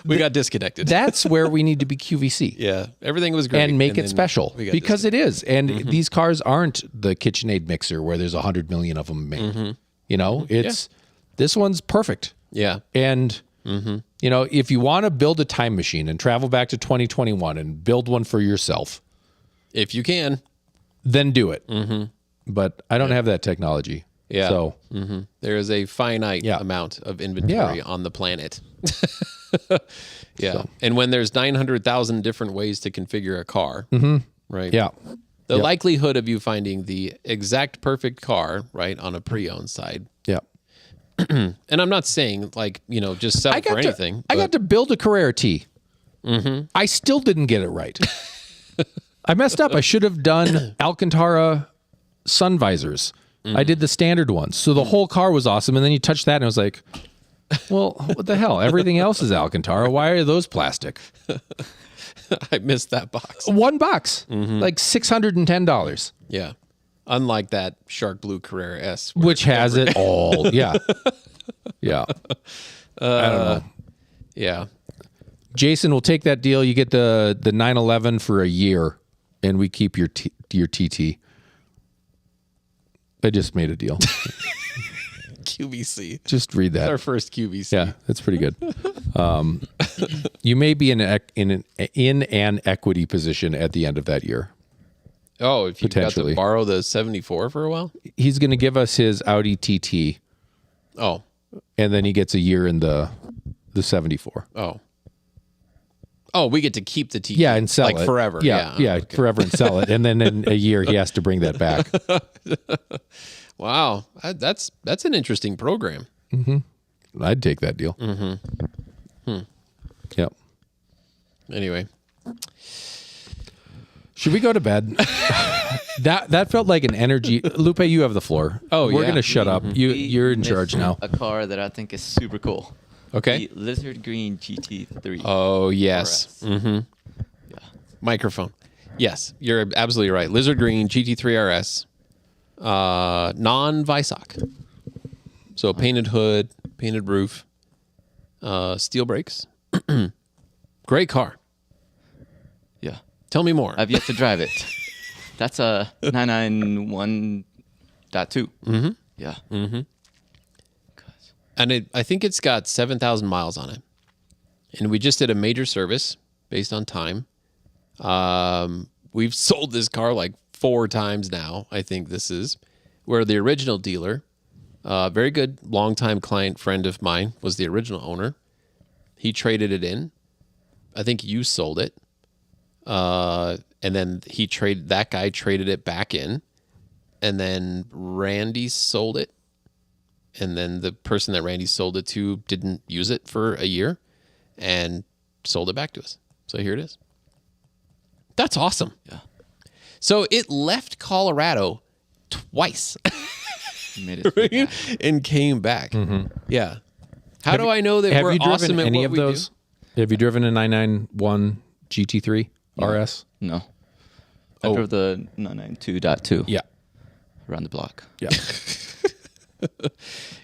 We got disconnected. that's where we need to be QVC. Yeah, everything was great. And make it then special we got because it is. And Mm-hmm. these cars aren't the KitchenAid mixer where there's 100 million of them made. You know, it's this one's perfect. Yeah. And you know, if you want to build a time machine and travel back to 2021 and build one for yourself, If you can. then do it. But I don't have that technology. Yeah. So There is a finite Yeah. amount of inventory Yeah. on the planet. Yeah. And when there's 900,000 different ways to configure a car, right? yeah, The likelihood of you finding the exact perfect car, right, on a pre-owned side. yeah. And I'm not saying like, you know, just sell for anything. I got to build a Carrera T. I still didn't get it right. I messed up. I should have done Alcantara sun visors. I did the standard ones. So the whole car was awesome. And then you touch that and I was like, well, what the hell? Everything else is Alcantara. Why are those plastic? I missed that box. One box, like $610, Yeah. Unlike that Shark Blue Carrera S. which has it all. Yeah. Yeah. I don't know. Yeah. Jason will take that deal. You get the 911 for a year and we keep your TT. I just made a deal. QVC. Just read that. Our first QVC. Yeah, that's pretty good. You may be in an equity position at the end of that year. Oh, if you got Potentially. to borrow the 74 for a while? He's going to give us his Audi TT, Oh. and then he gets a year in the 74. Oh. Oh, we get to keep the TT. Yeah, and sell like it forever. Yeah, Okay. forever and sell it, and then in a year he has to bring that back. Wow. That's an interesting program. I'd take that deal. Yep. Anyway. Should we go to bed? That felt like an energy. Lupe, you have the floor. Oh, we're yeah. gonna shut up. You're in missed charge now. A car that I think is super cool. Okay. The Lizard Green GT3. Oh, yes. RS. Yeah. Microphone. Yes, you're absolutely right. Lizard Green GT3 RS, non-Visoc. So painted hood, painted roof, steel brakes. Great car. Yeah. Tell me more. I've yet to drive it. That's a 991.2. Mm-hmm. Yeah. and I think it's got 7,000 miles on it. And we just did a major service based on time. We've sold this car like 4 times now. I think this is where the original dealer, very good longtime client friend of mine, was the original owner. He traded it in. I think you sold it. And then that guy traded it back in. And then Randy sold it. And then the person that Randy sold it to didn't use it for a year and sold it back to us. So here it is. That's awesome. Yeah. So it left Colorado twice Made it back. and came back. Yeah. How do I know that Have we're you driven awesome at any what of we those? do? Have you driven a 991 GT3 RS? No. I Oh. drove the 992.2 Yeah. around the block. Yeah.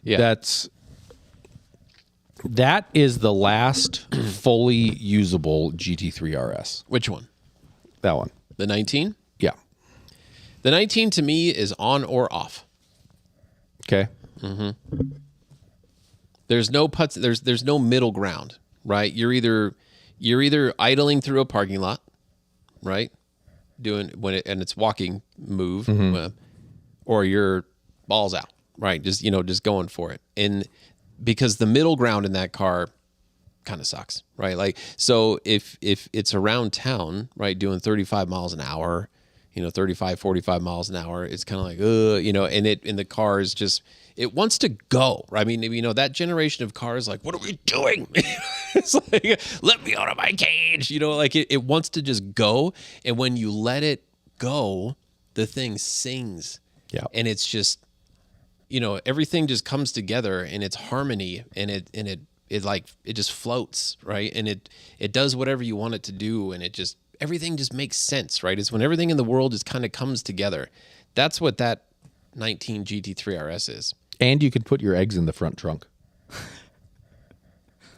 Yeah. That is the last fully usable GT3 RS. Which one? That one. The 19? Yeah. The 19 to me is on or off. Okay. There's no putts. There's no middle ground, right? You're either idling through a parking lot, right, doing and it's walking move, or you're balls out, right? Just going for it. And because the middle ground in that car kind of sucks, right? Like, so if it's around town, right, doing 35 miles an hour, 35, 45 miles an hour, it's kind of like, and the car is just, it wants to go. I mean, that generation of cars, like, what are we doing? It's like, let me out of my cage. Like it wants to just go. And when you let it go, the thing sings. Yeah. And it's just, everything just comes together and it's harmony, and it just floats, right? And it does whatever you want it to do, and everything just makes sense, right? It's when everything in the world just kind of comes together. That's what that 19 GT3 RS is. And you could put your eggs in the front trunk.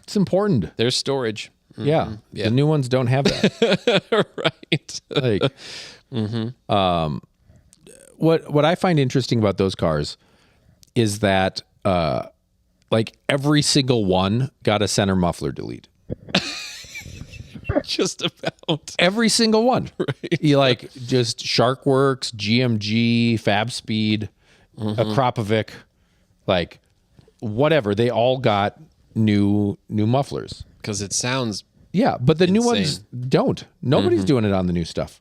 It's important. There's storage. Yeah. The new ones don't have that. Right. Like, what I find interesting about those cars is that like every single one got a center muffler delete. Just about. Every single one. Right. You like just Sharkworks, GMG, Fab Speed, Akrapovic, like whatever. They all got new mufflers. Because it sounds Yeah, but the new insane. ones don't. Nobody's doing it on the new stuff.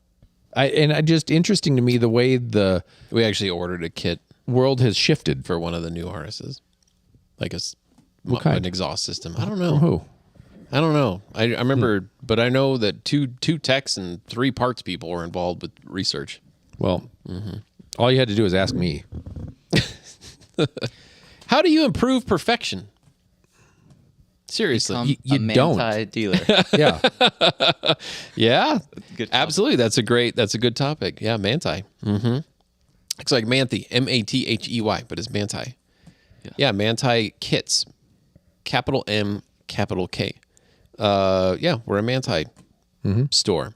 Just interesting to me the way the We actually ordered a kit world has shifted. for one of the new RSs, like kind? an exhaust system. I don't know. Who? I don't know. I remember, but I know that two techs and 3 parts people were involved with research. Well, all you had to do is ask me. How do you improve perfection? Seriously, Become you a don't. Manti dealer. Yeah. yeah, Good topic. absolutely. That's a good topic. Yeah, Manti. It's like Manthe, Mathey, but it's Manti. Yeah, Manti kits, capital M, capital K. Yeah, we're a Manti store.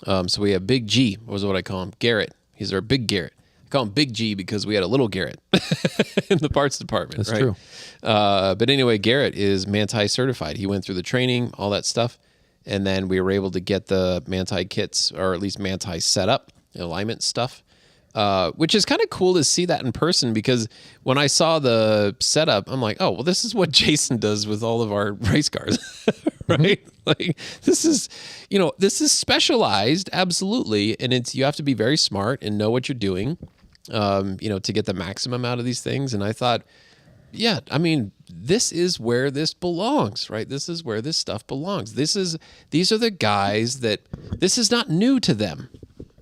So we have Big G, was what I call him, Garrett. He's our Big Garrett. I call him Big G because we had a little Garrett in the parts department. That's right? true. But anyway, Garrett is Manti certified. He went through the training, all that stuff. And then we were able to get the Manti kits, or at least Manti setup, alignment stuff. Which is kind of cool to see that in person, because when I saw the setup, I'm like, oh, well, this is what Jason does with all of our race cars, right? Like this is specialized, absolutely. And you have to be very smart and know what you're doing, to get the maximum out of these things. And I thought, yeah, I mean, this is where this belongs, right? This is where this stuff belongs. These are the guys this is not new to them.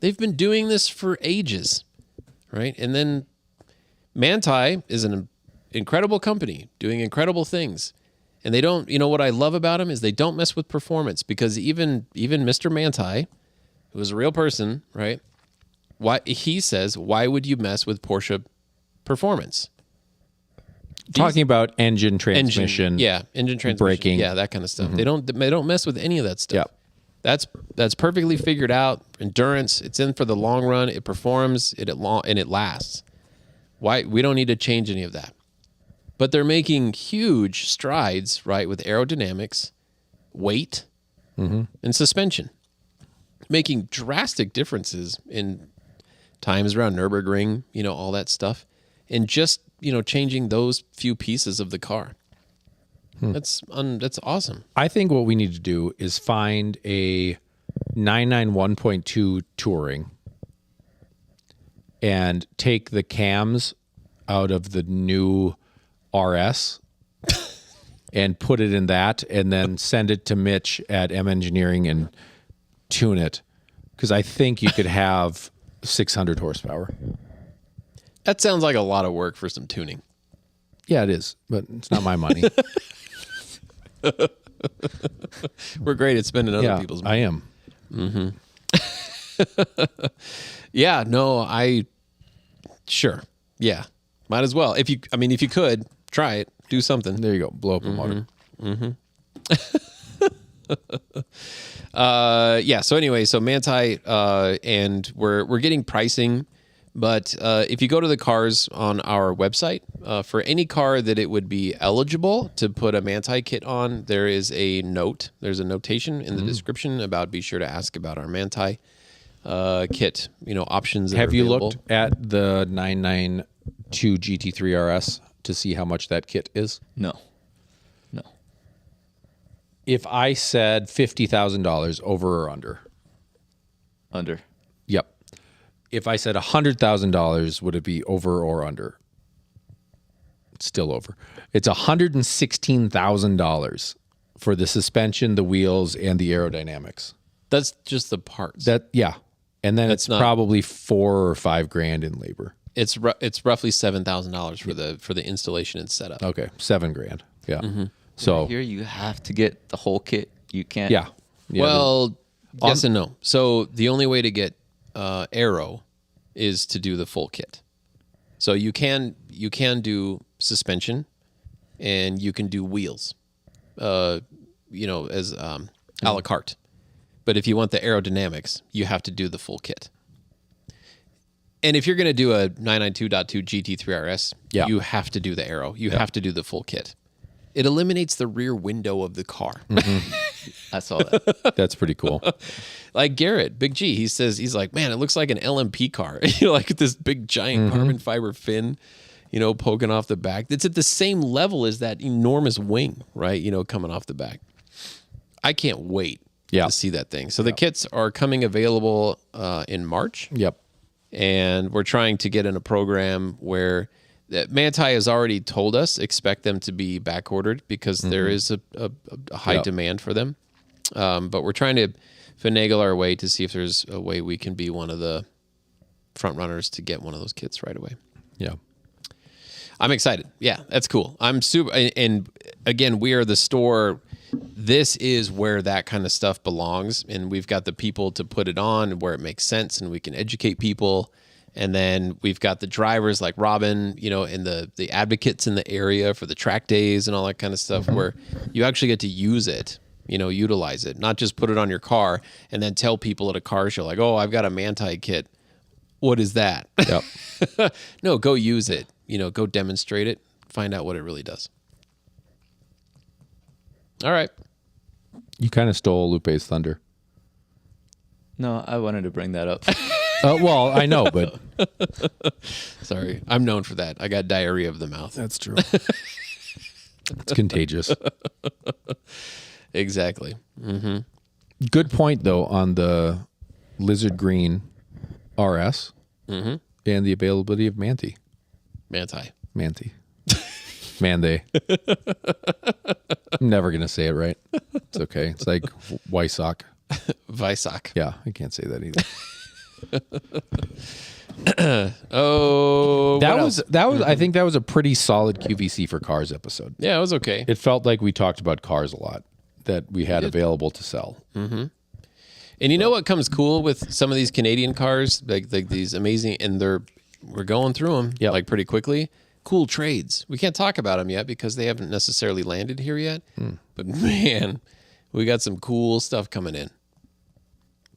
They've been doing this for ages, right? And then Manti is an incredible company doing incredible things. And they don't, what I love about them is they don't mess with performance, because even Mr. Manti, who is a real person, right? He says, why would you mess with Porsche performance? Talking about engine transmission. Engine transmission, braking. yeah, that kind of stuff. They don't mess with any of that stuff. Yeah. That's perfectly figured out. Endurance, it's in for the long run. It performs, and it lasts. Why we don't need to change any of that. But they're making huge strides, right, with aerodynamics, weight, and suspension, making drastic differences in times around Nürburgring, all that stuff, and just changing those few pieces of the car. That's awesome. I think what we need to do is find a 991.2 Touring and take the cams out of the new RS and put it in that, and then send it to Mitch at M Engineering and tune it, because I think you could have 600 horsepower. That sounds like a lot of work for some tuning. Yeah, it is, but it's not my money. We're great at spending other Yeah, people's money. I am. Yeah, no, sure. Yeah. Might as well. If you could, try it. Do something. There you go. Blow up a motor. So anyway, so Manti, and we're getting pricing, but if you go to the cars on our website, for any car that it would be eligible to put a Manti kit on, there is a note. There's a notation in the description about, be sure to ask about our Manti kit, options. That Have are you available. looked at the 992 GT3 RS to see how much that kit is? No. If I said $50,000 over or under? Under. Yep. If I said $100,000, would it be over or under? It's still over. It's $116,000 for the suspension, the wheels, and the aerodynamics. That's just the parts. Yeah. And then That's it's not- probably $4,000 or $5,000 in labor. It's roughly $7,000 for the installation and setup. Okay, $7,000. Yeah. Mm-hmm. So Here you have to get the whole kit. You can't. yeah. Well, yes and no. So the only way to get aero is to do the full kit. So you can do suspension, and you can do wheels, as a la carte. But if you want the aerodynamics, you have to do the full kit. And if you're going to do a 992.2 GT3 RS, Yeah. you have to do the aero. You have to do the full kit. It eliminates the rear window of the car. I saw that. That's pretty cool. Like Garrett, Big G, he's like, man, it looks like an LMP car. Like this big giant carbon fiber fin, poking off the back. It's at the same level as that enormous wing, right? Coming off the back. I can't wait Yeah. to see that thing. So the kits are coming available in March. Yep. And we're trying to get in a program where Manti has already told us expect them to be back ordered because there is a high demand for them. But we're trying to finagle our way to see if there's a way we can be one of the front runners to get one of those kits right away. Yeah. I'm excited. Yeah, that's cool. I'm super. And again, we are the store. This is where that kind of stuff belongs. And we've got the people to put it on where it makes sense and we can educate people. And then we've got the drivers like Robin, and the advocates in the area for the track days and all that kind of stuff where you actually get to use it, utilize it, not just put it on your car and then tell people at a car show like, oh, I've got a Manti kit. What is that? Yep. No, go use it, go demonstrate it, find out what it really does. All right. You kind of stole Lupe's thunder. No, I wanted to bring that up. Well, I know, but Sorry. I'm known for that. I got diarrhea of the mouth. that's true. It's contagious. Exactly. Good point, though, on the Lizard Green RS and the availability of Manti. Manti. Manday. I'm never going to say it right. It's okay. It's like Wysock. Visock. Yeah, I can't say that either. Oh, That what was else? I think that was a pretty solid QVC for cars episode. Yeah, it was okay. It felt like we talked about cars a lot that we had available to sell. And you know what comes cool with some of these Canadian cars, like these amazing, and we're going through them like pretty quickly. Cool trades. We can't talk about them yet because they haven't necessarily landed here yet. But man, we got some cool stuff coming in.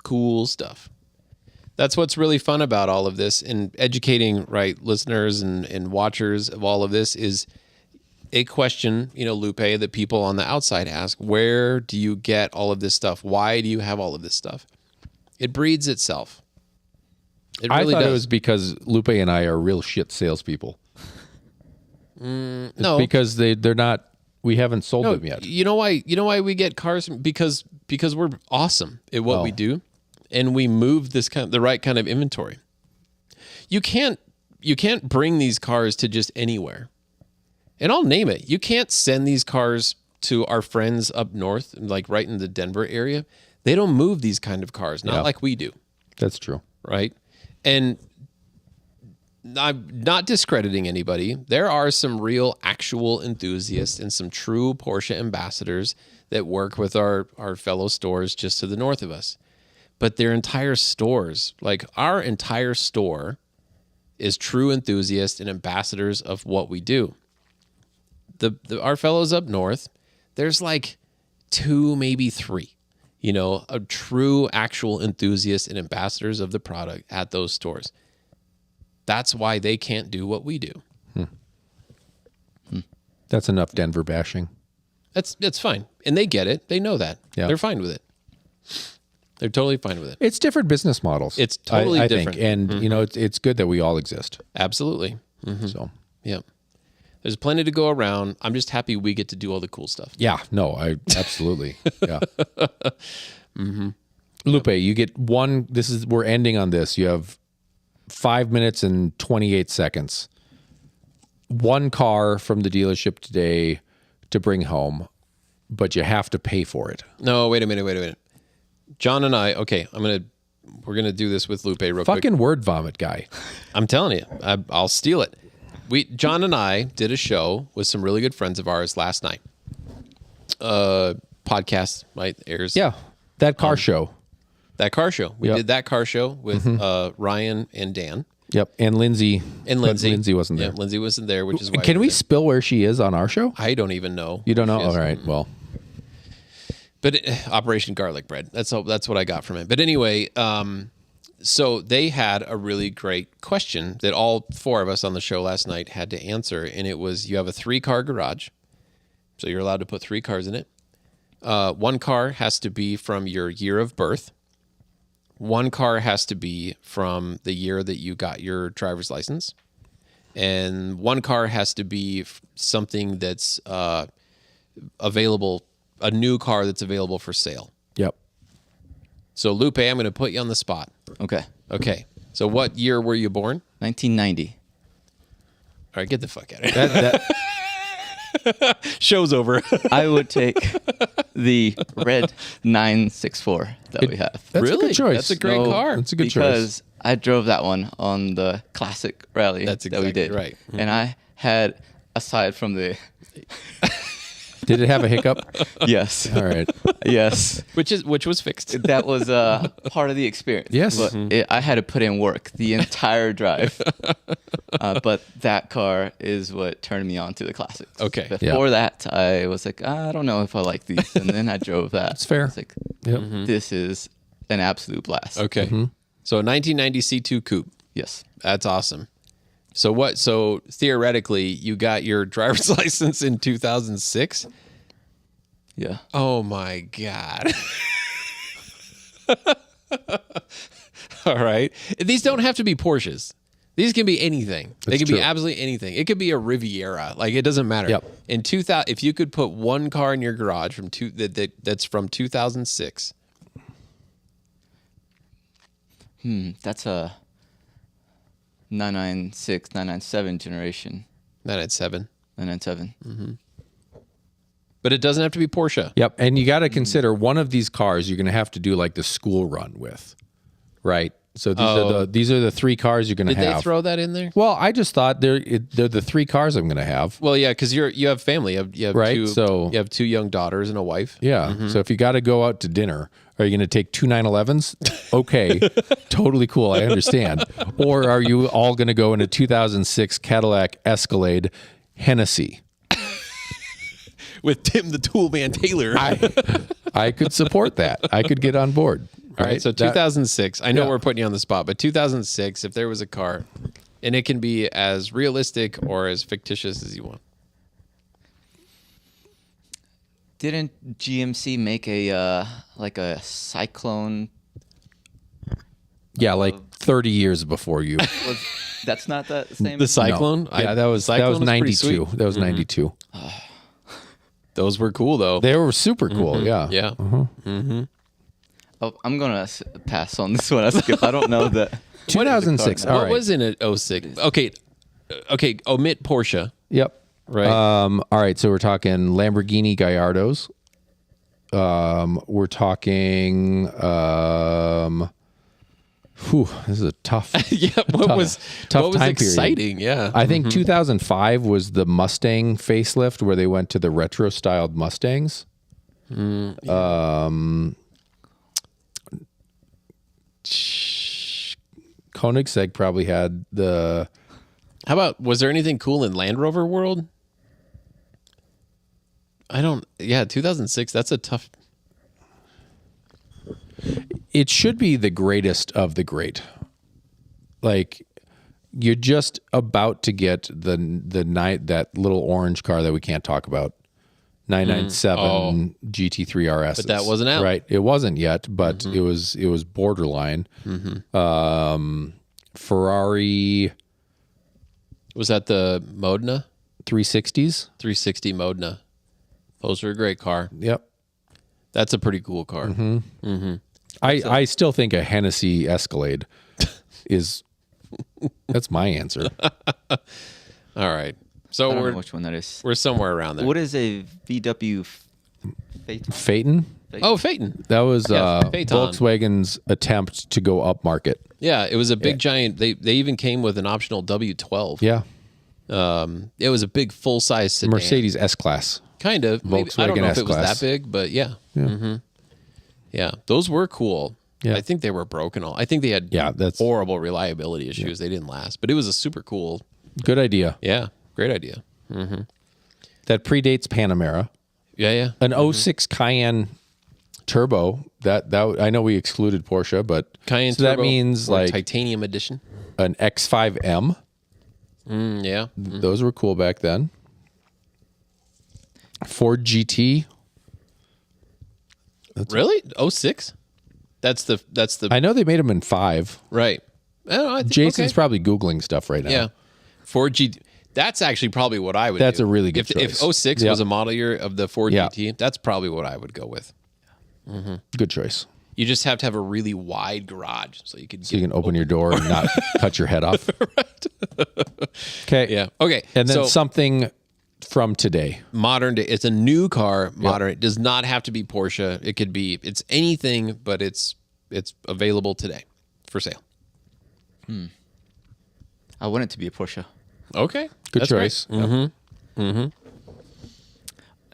Cool stuff. That's what's really fun about all of this, and educating listeners and watchers of all of this is a question, Lupe, that people on the outside ask. Where do you get all of this stuff? Why do you have all of this stuff? It breeds itself. It really I thought does. it was because Lupe and I are real shit salespeople. No, Because they're not. We haven't sold no. them yet. You know why? You know why we get cars? Because we're awesome at what we do, and we move the right kind of inventory. You can't bring these cars to just anywhere. And I'll name it. You can't send these cars to our friends up north, like right in the Denver area. They don't move these kind of cars, not like we do, That's true. right? And I'm not discrediting anybody. There are some real actual enthusiasts and some true Porsche ambassadors that work with our fellow stores just to the north of us. But their entire stores, like our entire store, is true enthusiasts and ambassadors of what we do. Our fellows up north, there's like 2, maybe 3, a true actual enthusiasts and ambassadors of the product at those stores. That's why they can't do what we do. That's enough Denver bashing. That's fine. And they get it. They know that. Yeah. They're fine with it. They're totally fine with it. It's different business models. It's totally I different. think. And it's good that we all exist. Absolutely. So Yep. There's plenty to go around. I'm just happy we get to do all the cool stuff. yeah, no, I absolutely. Yeah. Lupe, you get one. We're ending on this. You have 5 minutes and 28 seconds. One car from the dealership today to bring home, but you have to pay for it. No, wait a minute. John and I, okay, I'm going to do this with Lupe real quick. Fucking word vomit guy. I'm telling you, I'll steal it. John and I did a show with some really good friends of ours last night. Podcast, right? Airs. Yeah. That car show. That car show. We Yep. did that car show with Ryan and Dan. Yep. And Lindsay. And Lindsay. But Lindsay wasn't there. Yeah, Lindsay wasn't there, which is why. Can we we're there. spill where she is on our show? I don't even know. You don't know? where she All is. right. Well, But Operation Garlic Bread. That's what I got from it. But anyway, so they had a really great question that all four of us on the show last night had to answer, and it was: you have a 3-car garage, so you're allowed to put 3 cars in it. 1 car has to be from your year of birth. 1 car has to be from the year that you got your driver's license, and 1 car has to be something that's available. A new car that's available for sale. yep. So, Lupe, I'm going to put you on the spot. Okay. Okay. So, what year were you born? 1990. All right, get the fuck out of here. Show's over. I would take the red 964 that we have. That's a Really? good choice. That's a great No, car. That's a good choice. Because I drove that one on the classic rally That's that we exactly did. right. And I had, aside from the, Did it have a hiccup? yes, All right. yes, Which was fixed. that was part of the experience. Yes. But I had to put in work the entire drive. But that car is what turned me on to the classics. Okay. Before that, I was like, I don't know if I like these. And then I drove that. That's fair. I was like, Yep. this is an absolute blast. Okay. So, 1990 C2 Coupe. Yes. That's awesome. So, so theoretically, you got your driver's license in 2006? Yeah. Oh my God. All right. These don't have to be Porsches. These can be anything. They That's can true. be absolutely anything. It could be a Riviera. Like, it doesn't matter. Yep. In 2000, if you could put 1 car in your garage from that's from 2006. That's a 996, 997 generation. 997. 997. But it doesn't have to be Porsche. Yep. And you got to consider one of these cars you're going to have to do like the school run with, right? So these are the 3 cars you're going to Did have. they throw that in there? Well, I just thought they're the 3 cars I'm going to have. Well, yeah, because you have family. You have Right, 2, so- you have 2 young daughters and a wife. Yeah. So if you got to go out to dinner, are you going to take 2 911s? Okay. Totally cool. I understand. Or are you all going to go in a 2006 Cadillac Escalade Hennessy? With Tim the Toolman Taylor. I could support that. I could get on board. All right, so 2006. I know Yeah. we're putting you on the spot, but 2006, if there was a car, and it can be as realistic or as fictitious as you want. Didn't GMC make a like a Cyclone? Yeah, like 30 years before you. That's not the same. The Cyclone? No. Yeah, that was Cyclone was pretty 92. sweet. That was 92. Those were cool, though. They were super cool. Yeah. Yeah. Oh, I'm gonna pass on this one. I skip. I don't know that. 2006. What All What right. was in it? 06. Okay. Omit Porsche. Yep. Right. All right. So we're talking Lamborghini Gallardos. We're talking. This is a tough. yeah. What was tough time period. exciting? Yeah. I think 2005 was the Mustang facelift where they went to the retro styled Mustangs. Koenigsegg probably had the. How about, was there anything cool in Land Rover world? Yeah, 2006. That's a tough. It should be the greatest of the great. Like, you're just about to get the night that little orange car that we can't talk about, 997 GT3 RS. But that wasn't out. right? It wasn't yet, but it was borderline. Ferrari Was that the Modena? 360s. 360 Modena. Those are a great car. Yep. That's a pretty cool car. I still think a Hennessy Escalade is. That's my answer. All right. So I don't know we're which one that is. somewhere around there. What is a VW Phaeton. Oh, Phaeton. That was Phaeton. Volkswagen's attempt to go up market. Yeah, it was a big giant. They even came with an optional W12. Yeah. It was a big full size sedan. Mercedes S-Class. Kind of. Maybe, I don't Volkswagen know if it was S-Class. that big, but yeah. Yeah, those were cool. Yeah. I think they were broken. I think they had that's horrible reliability issues. They didn't last, but it was a super cool. good idea. Yeah, great idea. That predates Panamera. Yeah. An 06 Cayenne Turbo. That I know we excluded Porsche, but Cayenne so Turbo, that means or like titanium edition. an X5M. Yeah. Those were cool back then. Ford GT. Really? 06? That's the I know they made them in 5. right. I don't know, I think, Jason's okay. probably Googling stuff right now. Yeah. Ford GT. That's actually probably what I would That's do. a really good If choice. 06 Yep. was a model year of the Ford Yeah. GT, that's probably what I would go with. Good choice. You just have to have a really wide garage so you could So you can open your door and not cut your head off. Okay. Yeah. Okay. And then so something from today. modern day. It's a new car. Modern. It does not have to be Porsche. It could be. It's anything, but it's available today for sale. I want it to be a Porsche. Okay. Good That's choice. great. A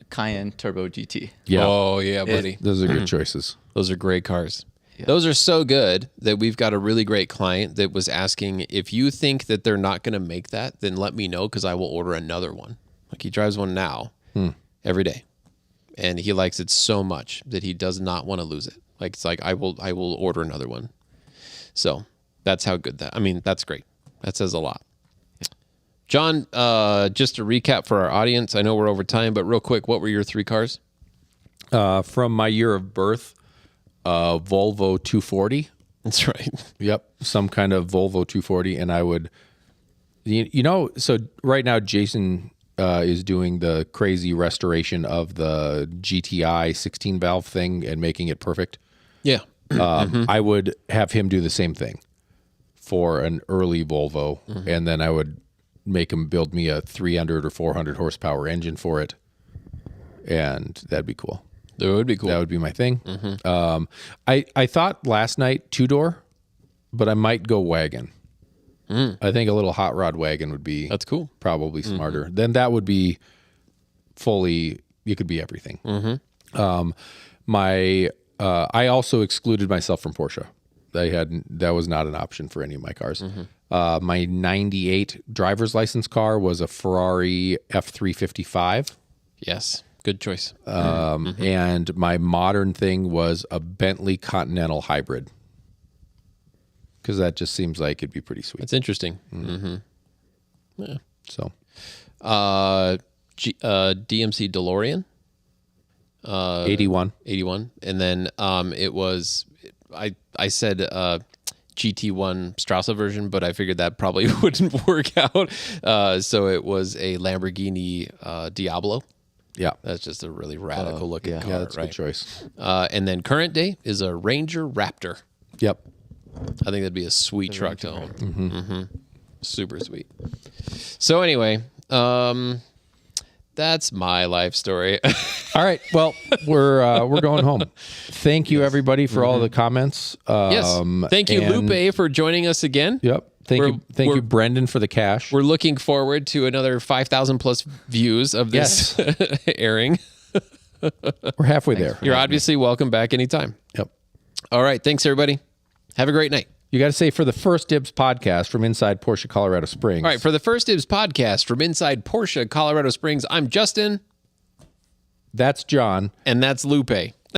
Cayenne Turbo GT. Yeah. Oh yeah, buddy. Those are good choices. Those are great cars. Yeah. Those are so good that we've got a really great client that was asking, if you think that they're not going to make that, then let me know because I will order another one. Like he drives one now every day. And he likes it so much that he does not want to lose it. Like it's like I will order another one. So that's how good that. I mean, that's great. That says a lot. John, just to recap for our audience, I know we're over time, but real quick, what were your 3 cars? From my year of birth, Volvo 240. That's right. Yep. Some kind of Volvo 240. And I would, so right now Jason is doing the crazy restoration of the GTI 16 valve thing and making it perfect. Yeah. I would have him do the same thing for an early Volvo. And then I would make him build me a 300 or 400 horsepower engine for it. And that'd be cool. That would be cool. That would be my thing. I thought last night 2-door, but I might go wagon. I think a little hot rod wagon would be That's cool. probably smarter. Then that would be fully, you could be everything. I also excluded myself from Porsche. That was not an option for any of my cars. My 98 driver's license car was a Ferrari F355. Yes. Good choice. And my modern thing was a Bentley Continental Hybrid. Because that just seems like it'd be pretty sweet. That's interesting. So, DMC DeLorean. 81. 81. And then it was, I said GT1 Strauss version, but I figured that probably wouldn't work out. So it was a Lamborghini Diablo. Yeah. That's just a really radical looking car, Yeah, that's a right? good choice. And then current day is a Ranger Raptor. Yep. I think that'd be a sweet truck to own. Super sweet. So anyway, that's my life story. All right. Well, we're going home. Thank you, everybody, for all the comments. Yes. Thank you, and- Lupe, for joining us again. Yep. Thank you, Brendan, for the cash. We're looking forward to another 5,000 plus views of this airing. We're halfway there. You're obviously welcome back anytime. Yep. All right. Thanks, everybody. Have a great night. You got to say for the First Dibs podcast from inside Porsche, Colorado Springs. All right. For the First Dibs podcast from inside Porsche, Colorado Springs, I'm Justin. That's John. And that's Lupe.